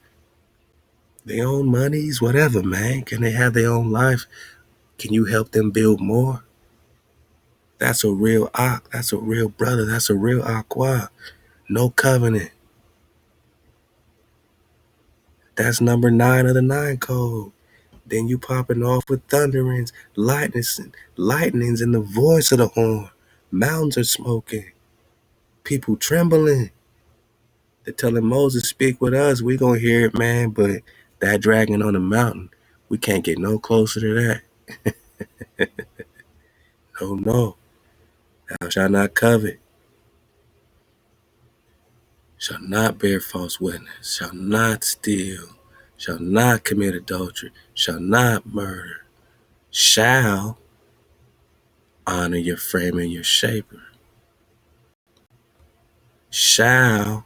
Their own monies? Whatever, man. Can they have their own life? Can you help them build more? That's a real Ak. That's a real brother. That's a real Aqua. No covenant. That's number 9 of the 9 code. Then you popping off with thunderings, lightnings in the voice of the horn. Mountains are smoking. People trembling. They're telling Moses, speak with us. We gonna hear it, man. But that dragon on the mountain, we can't get no closer to that. No, no. Thou shalt not covet. Shall not bear false witness. Shall not steal. Shall not commit adultery. Shall not murder. Shall honor your frame and your shaper. Shall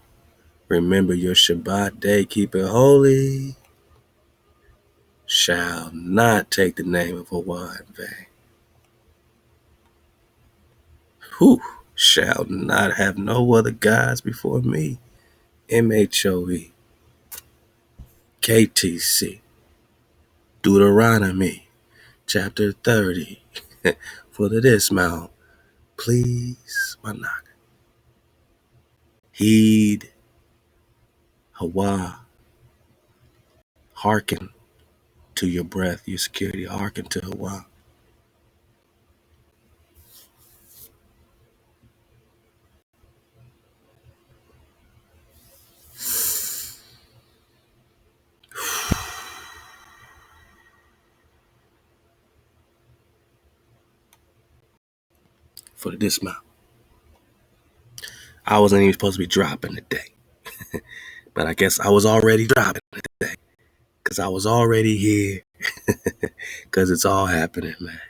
remember your Shabbat day, keep it holy. Shall not take the name of HaWah in vain. Whew. Shall not have no other gods before me. MHOE. KTC. Deuteronomy. Chapter 30. For the dismount. Please, my knock. Heed HaWah. Hearken to your breath, your security. Hearken to HaWah. For the dismount. I wasn't even supposed to be dropping today. But I guess I was already dropping today. Because I was already here. Because it's all happening, man.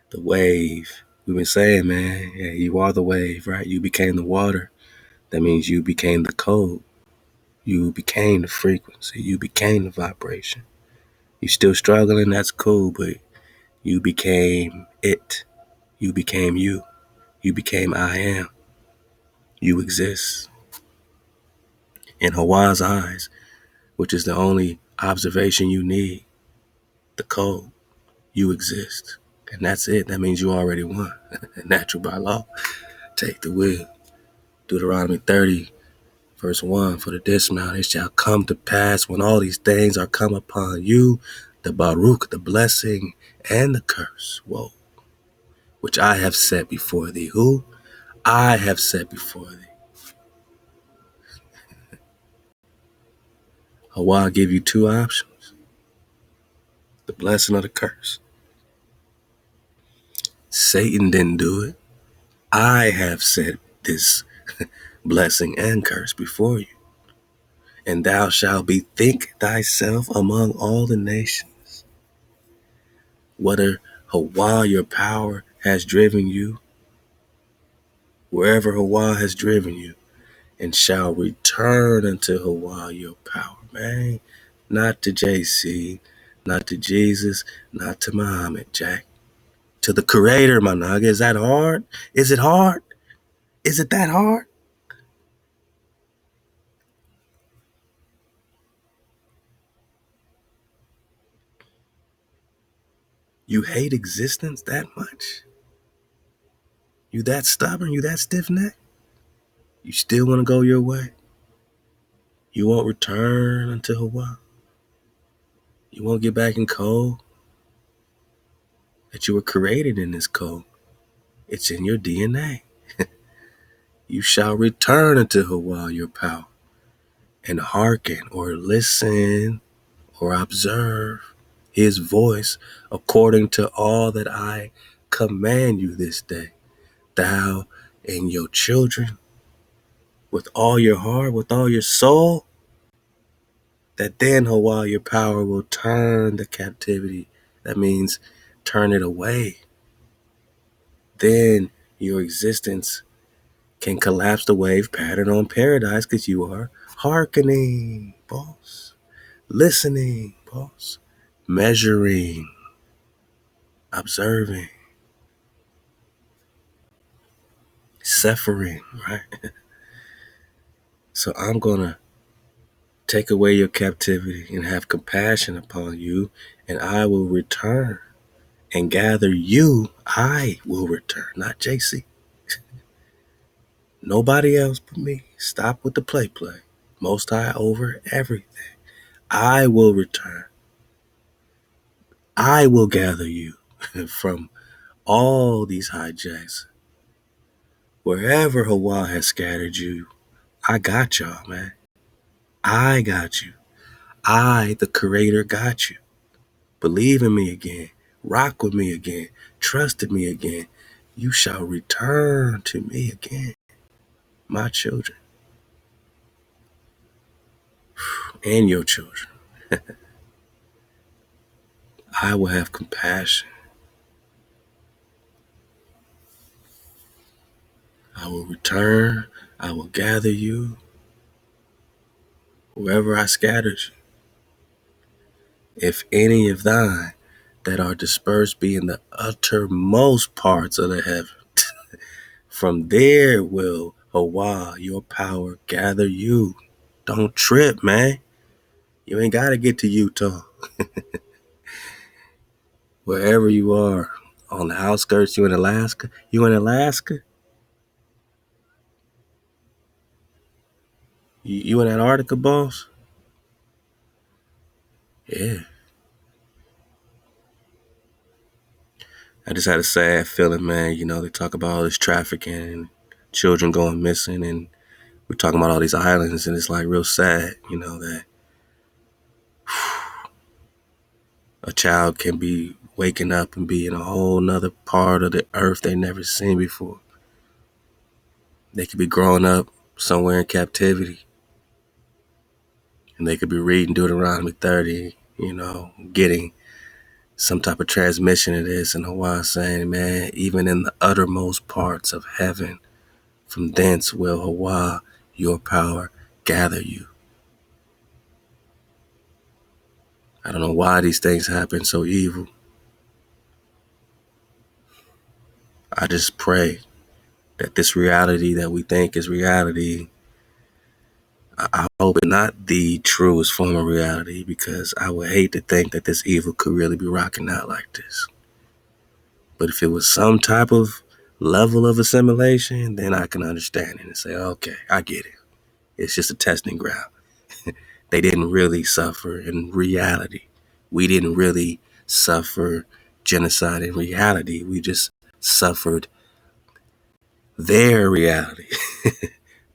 The wave. We've been saying, man, yeah, you are the wave, right? You became the water. That means you became the code. You became the frequency. You became the vibration. You still struggling, that's cool, but you became it. You became you. You became I am. You exist. In HaWah's eyes, which is the only observation you need, the code, you exist. And that's it. That means you already won. Natural by law. Take the wheel. Deuteronomy 30, verse 1, for the dismount, it shall come to pass when all these things are come upon you, the Baruch, the blessing, and the curse. Whoa. Which I have set before thee. Who? I have set before thee. HaWah give you 2 options. The blessing or the curse. Satan didn't do it. I have set this blessing and curse before you. And thou shalt bethink thyself among all the nations. Whether HaWah, your power, has driven you, wherever HaWah has driven you, and shall return unto HaWah, your power, man. Not to JC, not to Jesus, not to Muhammad, Jack. To the Creator, my nigga. Is that hard? Is it hard? Is it that hard? You hate existence that much? You that stubborn? You that stiff-necked? You still want to go your way? You won't return unto HaWah? You won't get back in code? That you were created in this code. It's in your DNA. You shall return unto HaWah, your power, and hearken or listen or observe his voice according to all that I command you this day, thou and your children, with all your heart, with all your soul, that then, HaWah, your power will turn the captivity. That means turn it away. Then your existence can collapse the wave pattern on paradise because you are hearkening, boss. Listening, boss. Measuring, observing, suffering, right? So I'm going to take away your captivity and have compassion upon you, and I will return and gather you. I will return, not JC. Nobody else but me. Stop with the play. Most High over everything. I will return. I will gather you from all these hijacks. Wherever HaWah has scattered you, I got y'all, man. I got you. I, the Creator, got you. Believe in me again. Rock with me again. Trust in me again. You shall return to me again, my children, and your children. I will have compassion. I will return. I will gather you wherever I scattered you. If any of thine that are dispersed be in the uttermost parts of the heaven, from there will HaWah, your power, gather you. Don't trip, man. You ain't got to get to Utah. Wherever you are, on the outskirts, you in Alaska? You in Alaska? You in Antarctica, boss? Yeah. I just had a sad feeling, man. You know, they talk about all this trafficking and children going missing, and we're talking about all these islands, and it's like real sad, you know, that a child can be waking up and be in a whole nother part of the earth they never seen before. They could be growing up somewhere in captivity, and they could be reading Deuteronomy 30, you know, getting some type of transmission of this, and HaWah saying, man, even in the uttermost parts of heaven, from thence will HaWah, your power, gather you. I don't know why these things happen so evil. I just pray that this reality that we think is reality, I hope it's not the truest form of reality, because I would hate to think that this evil could really be rocking out like this. But if it was some type of level of assimilation, then I can understand it and say, okay, I get it. It's just a testing ground. They didn't really suffer in reality. We didn't really suffer genocide in reality. We just suffered their reality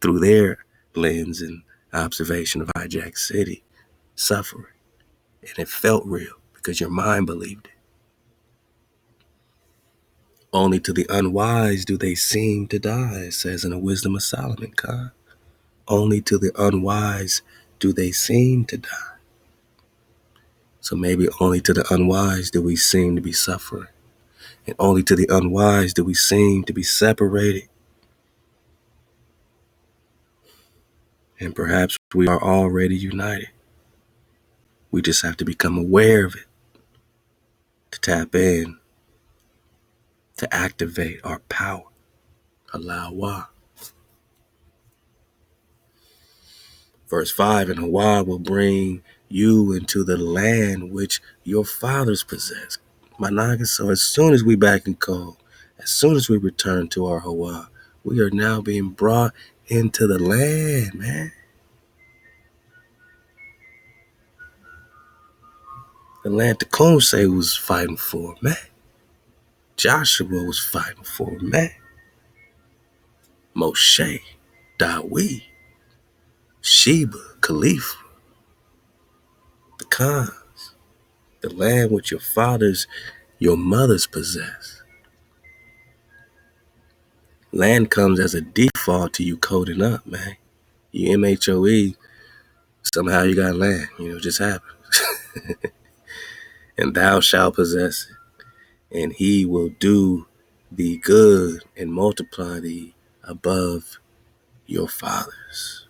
through their lens and observation of hijack city, suffering. And it felt real because your mind believed it. Only to the unwise do they seem to die, it says in the Wisdom of Solomon, God. Only to the unwise do they seem to die. So maybe only to the unwise do we seem to be suffering. And only to the unwise do we seem to be separated. And perhaps we are already united. We just have to become aware of it, to tap in, to activate our power. Halal HaWah. Verse 5, and HaWah will bring you into the land which your fathers possessed. My naga, so as soon as we back in cold, as soon as we return to our HaWah, we are now being brought into the land, man. The land Tecumseh was fighting for, man. Joshua was fighting for, man. Moshe, Dawid, Sheba, Khalifa, the Khan, the land which your fathers, your mothers possess. Land comes as a default to you coding up, man. You MHOE, somehow you got land. It just happened. And thou shalt possess it, and he will do thee good and multiply thee above your fathers.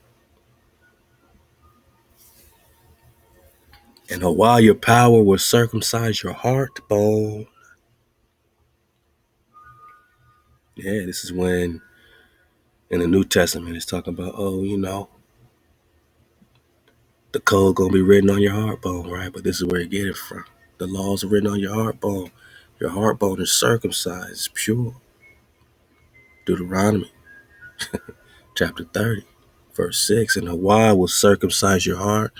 And while your power will circumcise your heart bone. Yeah, this is when in the New Testament it's talking about, the code gonna be written on your heart bone, right? But this is where you get it from. The laws are written on your heart bone. Your heart bone is circumcised, it's pure. Deuteronomy chapter 30, verse 6. And HaWah will circumcise your heart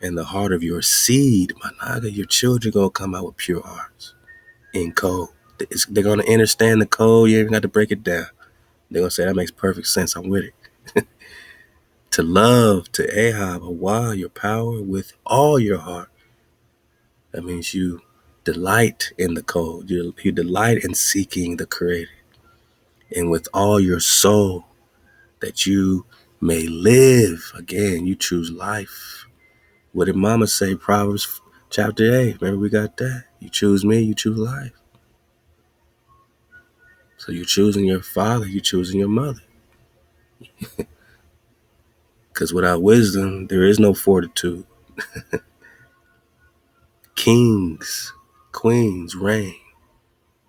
and the heart of your seed, my naga. Your children gonna come out with pure hearts in code. They're gonna understand the code. You ain't even got to break it down. They're gonna say that makes perfect sense. I'm with it. To love, to Ahab, HaWah, your power with all your heart. That means you delight in the code. You delight in seeking the Creator. And with all your soul, that you may live. Again, you choose life. What did Mama say? Proverbs chapter 8. Remember we got that? You choose me, you choose life. So you're choosing your father, you're choosing your mother. Because without wisdom, there is no fortitude. Kings, queens reign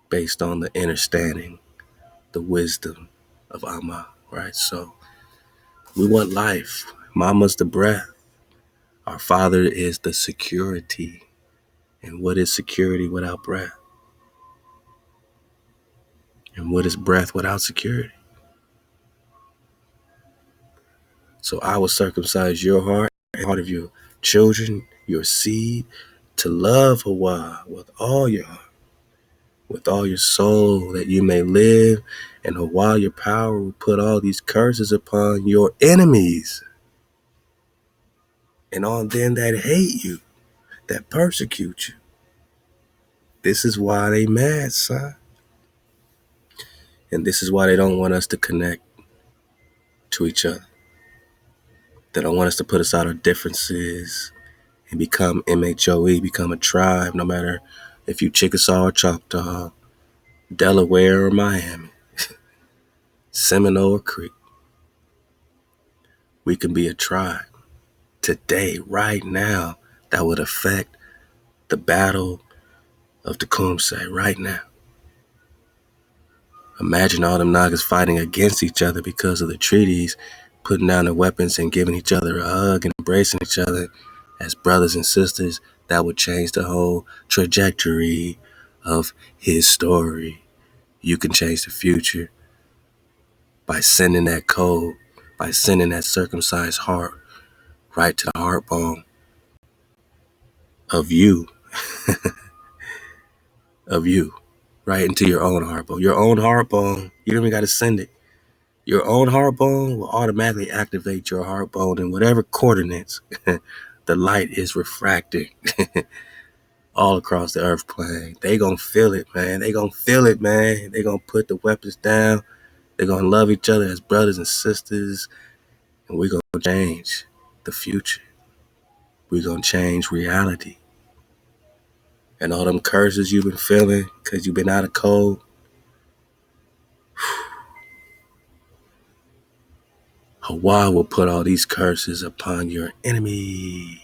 based on the understanding, the wisdom of Amma, right? So we want life. Mama's the breath. Our father is the security. And what is security without breath? And what is breath without security? So I will circumcise your heart and the heart of your children, your seed, to love HaWah with all your heart, with all your soul, that you may live. And HaWah, your power, will put all these curses upon your enemies and on them that hate you, that persecute you. This is why they mad, son. And this is why they don't want us to connect to each other. They don't want us to put aside our differences and become MHOE, become a tribe, no matter if you Chickasaw or Choctaw, Delaware or Miami, Seminole or Creek. We can be a tribe today, right now, that would affect the battle of Tecumseh right now. Imagine all them Nagas fighting against each other because of the treaties, putting down their weapons and giving each other a hug and embracing each other as brothers and sisters. That would change the whole trajectory of his story. You can change the future by sending that code, by sending that circumcised heart right to the heart bone of you, right into your own heart bone. Your own heart bone, you don't even got to send it. Your own heart bone will automatically activate your heart bone in whatever coordinates the light is refracting all across the earth plane. They gonna feel it, man. They gonna feel it, man. They gonna put the weapons down. They're gonna love each other as brothers and sisters. And we're gonna change the future. We're gonna change reality. And all them curses you've been feeling because you've been out of code, HaWah will put all these curses upon your enemies.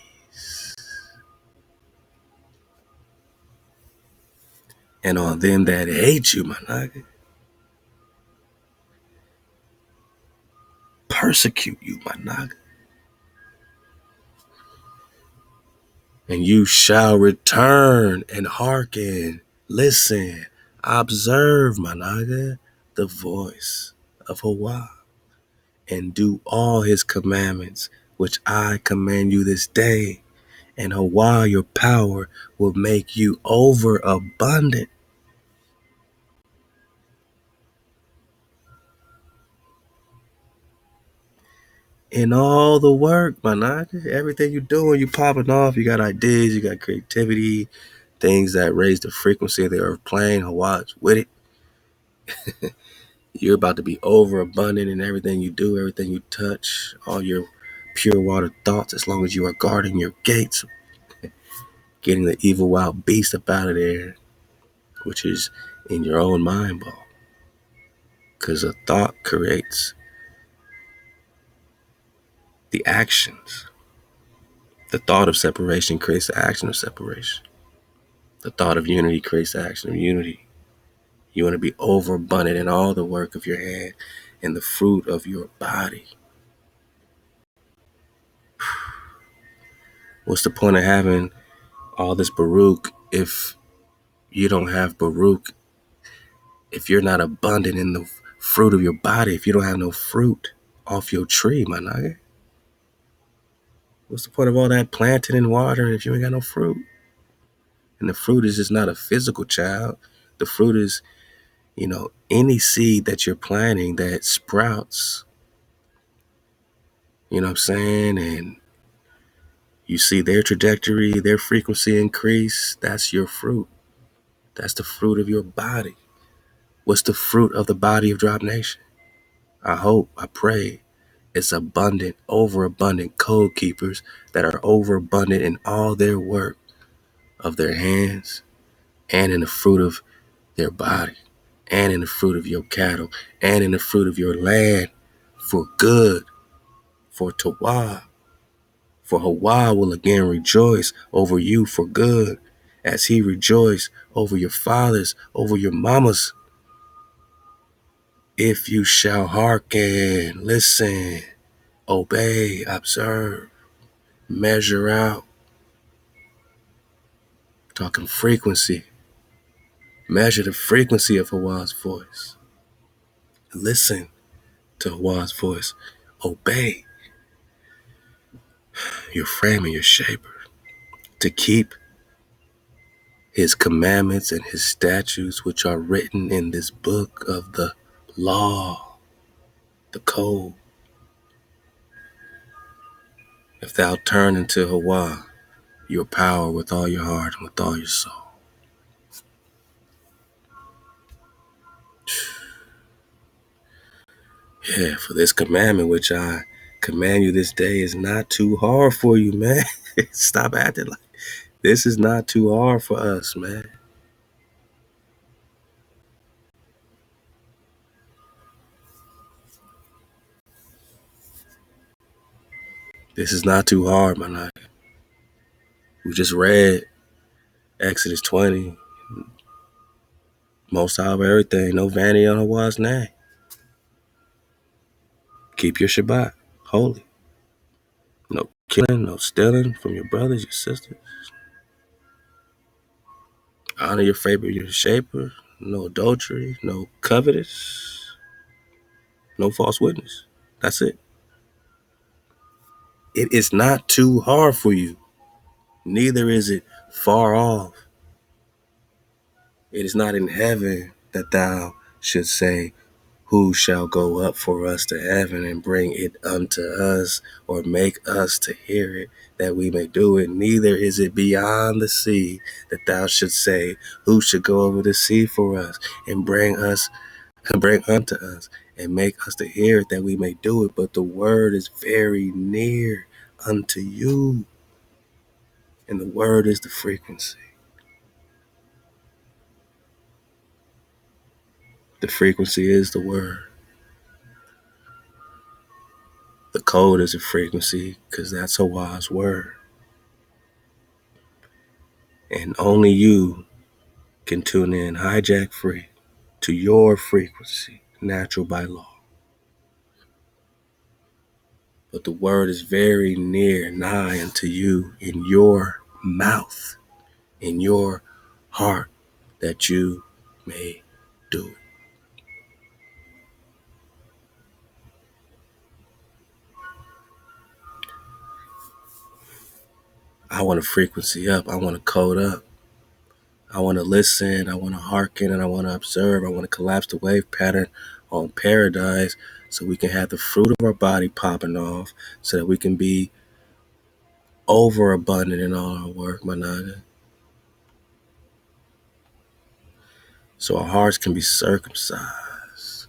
And on them that hate you, my nigga. Persecute you, my nigga. And you shall return and hearken, listen, observe, my nigga, the voice of HaWah, and do all his commandments, which I command you this day. And HaWah, your power, will make you overabundant in all the work, my nigga. Everything you're doing, you popping off. You got ideas, you got creativity, things that raise the frequency of the earth plane. HaWah's with it. You're about to be overabundant in everything you do, everything you touch, all your pure water thoughts, as long as you are guarding your gates, getting the evil wild beast up out of there, which is in your own mind ball. Because a thought creates the actions. The thought of separation creates the action of separation. The thought of unity creates the action of unity. You want to be overabundant in all the work of your hand and the fruit of your body. What's the point of having all this Baruch if you don't have Baruch, if you're not abundant in the fruit of your body, if you don't have no fruit off your tree, my nigga? What's the point of all that planting and watering if you ain't got no fruit? And the fruit is just not a physical child. The fruit is, any seed that you're planting that sprouts, you know what I'm saying? And you see their trajectory, their frequency increase. That's your fruit. That's the fruit of your body. What's the fruit of the body of Drop Nation? I hope, I pray it's abundant, overabundant code keepers that are overabundant in all their work of their hands and in the fruit of their body and in the fruit of your cattle and in the fruit of your land for good, for ThaWaDa. For HaWah will again rejoice over you for good, as he rejoiced over your fathers, over your mamas. If you shall hearken, listen, obey, observe, measure out, talking frequency. Measure the frequency of HaWah's voice. Listen to HaWah's voice. Obey your frame and your shaper to keep his commandments and his statutes, which are written in this book of the law, the code. If thou turn into HaWah, your power with all your heart and with all your soul. Yeah, for this commandment which I command you this day is not too hard for you, man. Stop acting like this is not too hard for us, man. This is not too hard, my night. We just read Exodus 20. Most high of everything, no vanity on HaWah's name. Keep your Shabbat holy. No killing, no stealing from your brothers, your sisters. Honor your favorite, your shaper. No adultery, no covetous, no false witness. That's it. It is not too hard for you. Neither is it far off. It is not in heaven that thou should say, who shall go up for us to heaven and bring it unto us, or make us to hear it, that we may do it? Neither is it beyond the sea that thou should say, who should go over the sea for us and bring unto us and make us to hear it, that we may do it. But the word is very near unto you, and the word is the frequency. The frequency is the word. The code is a frequency, because that's HaWah's word. And only you can tune in hijack free to your frequency, natural by law. But the word is very near, nigh unto you, in your mouth, in your heart, that you may do it. I want a frequency up. I want to code up. I want to listen. I want to hearken, and I want to observe. I want to collapse the wave pattern on paradise so we can have the fruit of our body popping off, so that we can be overabundant in all our work, my nigga. So our hearts can be circumcised.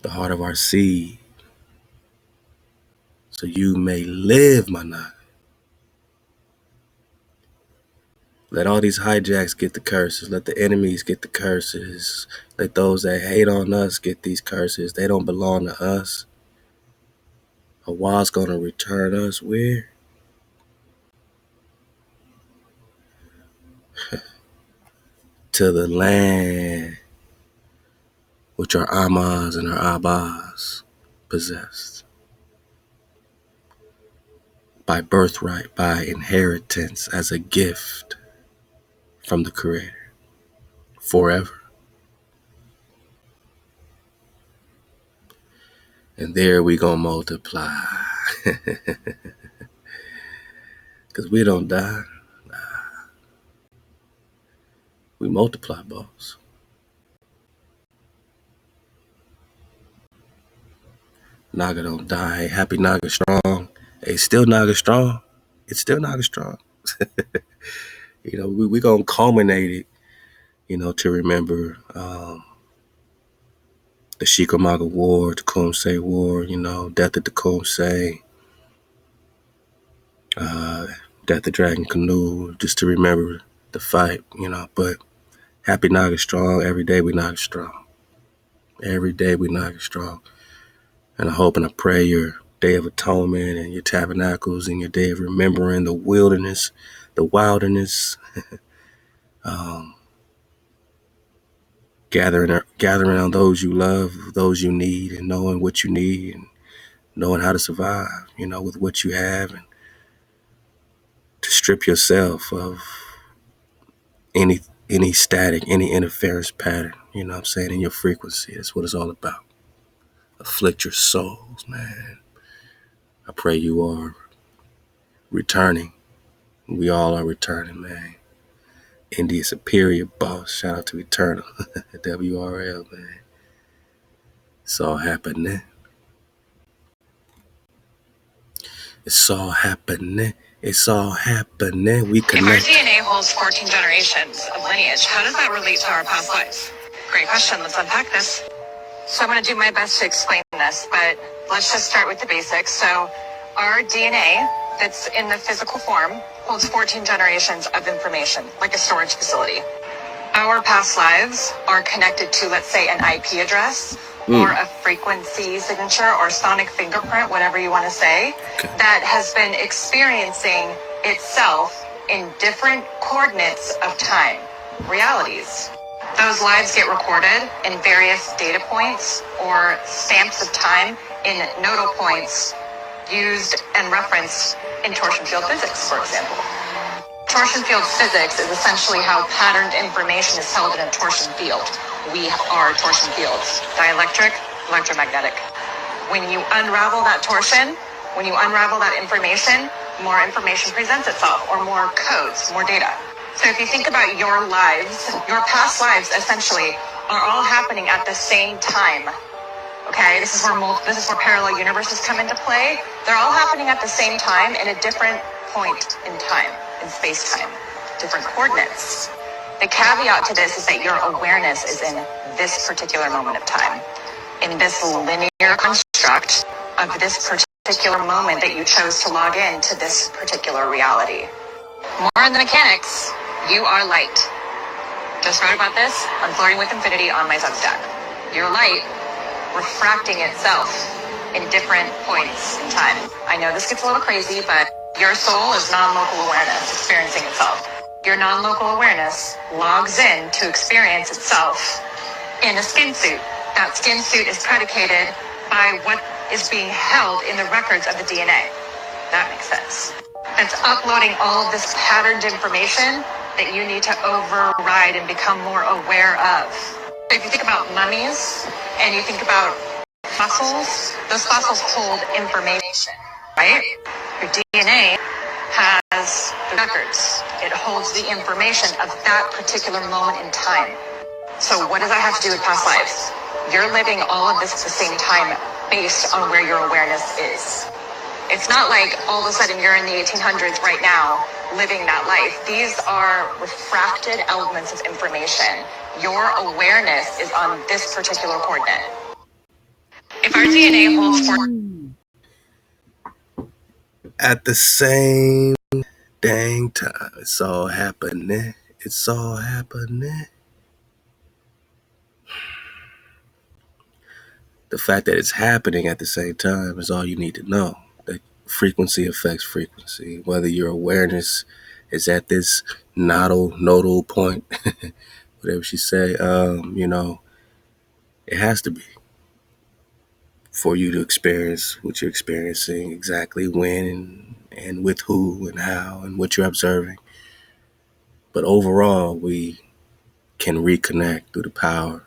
the heart of our seed, so you may live, my Naga. Let all these hijacks get the curses. Let the enemies get the curses. Let those that hate on us get these curses. They don't belong to us. HaWah's gonna return us where? To the land which our Amas and our Abbas possessed. By birthright, by inheritance, as a gift from the Creator. Forever. And there we gonna multiply. Because we don't die. We multiply, boss. Naga don't die. Happy Naga strong. Hey, still Naga strong. It's still Naga strong. We gonna culminate it, to remember the Chickamauga War, Tecumseh War, death of Tecumseh, death of Dragon Canoe, just to remember the fight, but happy Naga strong. Every day we Naga strong. Every day we Naga strong. And I hope and I pray your Day of Atonement and your Tabernacles and your Day of Remembering the wilderness, gathering on those you love, those you need, and knowing what you need and knowing how to survive, with what you have, and to strip yourself of any static, any interference pattern, what I'm saying, in your frequency. That's what it's all about. Afflict your souls, man. I pray you are returning. We all are returning, man. India Superior Boss. Shout out to Eternal. WRL, man. It's all happening. It's all happening. It's all happening. We connect. If our DNA holds 14 generations of lineage, how does that relate to our past lives? Great question. Let's unpack this. So I'm going to do my best to explain this, but let's just start with the basics. So our DNA that's in the physical form holds 14 generations of information, like a storage facility. Our past lives are connected to, let's say, an IP address or a frequency signature or sonic fingerprint, whatever you want to say, that has been experiencing itself in different coordinates of time, realities. Those lives get recorded in various data points or stamps of time in nodal points used and referenced in torsion field physics, for example. Torsion field physics is essentially how patterned information is held in a torsion field. We are torsion fields, dielectric, electromagnetic. When you unravel that torsion, when you unravel that information, more information presents itself, or more codes, more data. So if you think about your lives, your past lives essentially are all happening at the same time. Okay, this is where parallel universes come into play. They're all happening at the same time in a different point in time, in space-time, different coordinates. The caveat to this is that your awareness is in this particular moment of time, in this linear construct of this particular moment that you chose to log in to this particular reality. More on the mechanics, you are light. Just wrote about this on Flirting with Infinity on my Substack. Your light refracting itself in different points in time. I know this gets a little crazy, but your soul is non-local awareness experiencing itself. Your non-local awareness logs in to experience itself in a skin suit. That skin suit is predicated by what is being held in the records of the DNA. That makes sense. It's uploading all of this patterned information that you need to override and become more aware of. If you think about mummies and you think about fossils, those fossils hold information, right? Your DNA has the records. It holds the information of that particular moment in time. So what does that have to do with past lives? You're living all of this at the same time based on where your awareness is. It's not like all of a sudden you're in the 1800s right now living that life. These are refracted elements of information. Your awareness is on this particular coordinate. If our DNA holds at the same dang time, it's all happening. It's all happening. The fact that it's happening at the same time is all you need to know. That frequency affects frequency. Whether your awareness is at this nodal point, whatever she say, it has to be for you to experience what you're experiencing, exactly when and with who and how and what you're observing. But overall, we can reconnect through the power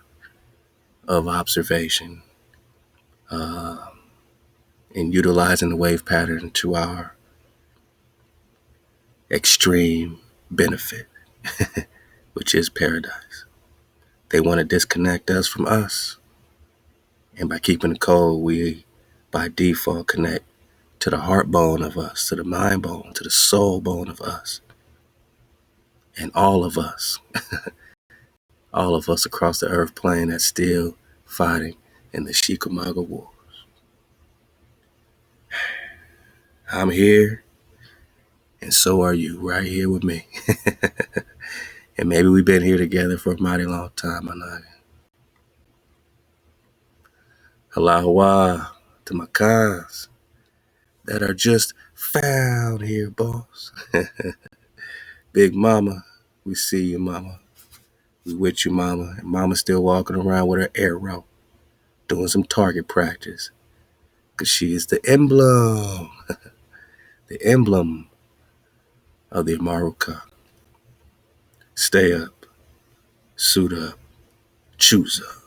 of observation, uh, and utilizing the wave pattern to our extreme benefit, which is paradise. They want to disconnect us from us. And by keeping the code, we by default connect to the heart bone of us, to the mind bone, to the soul bone of us. And all of us across the earth plane that's still fighting in the Chickamauga War. I'm here, and so are you, right here with me. And maybe we've been here together for a mighty long time, Anaga. Halal HaWah to my cons that are just found here, boss. Big mama, we see you, mama. We with you, mama. And mama's still walking around with her arrow, doing some target practice. Because she is the emblem, the emblem of the Amaruka. Stay up, suit up, choose up.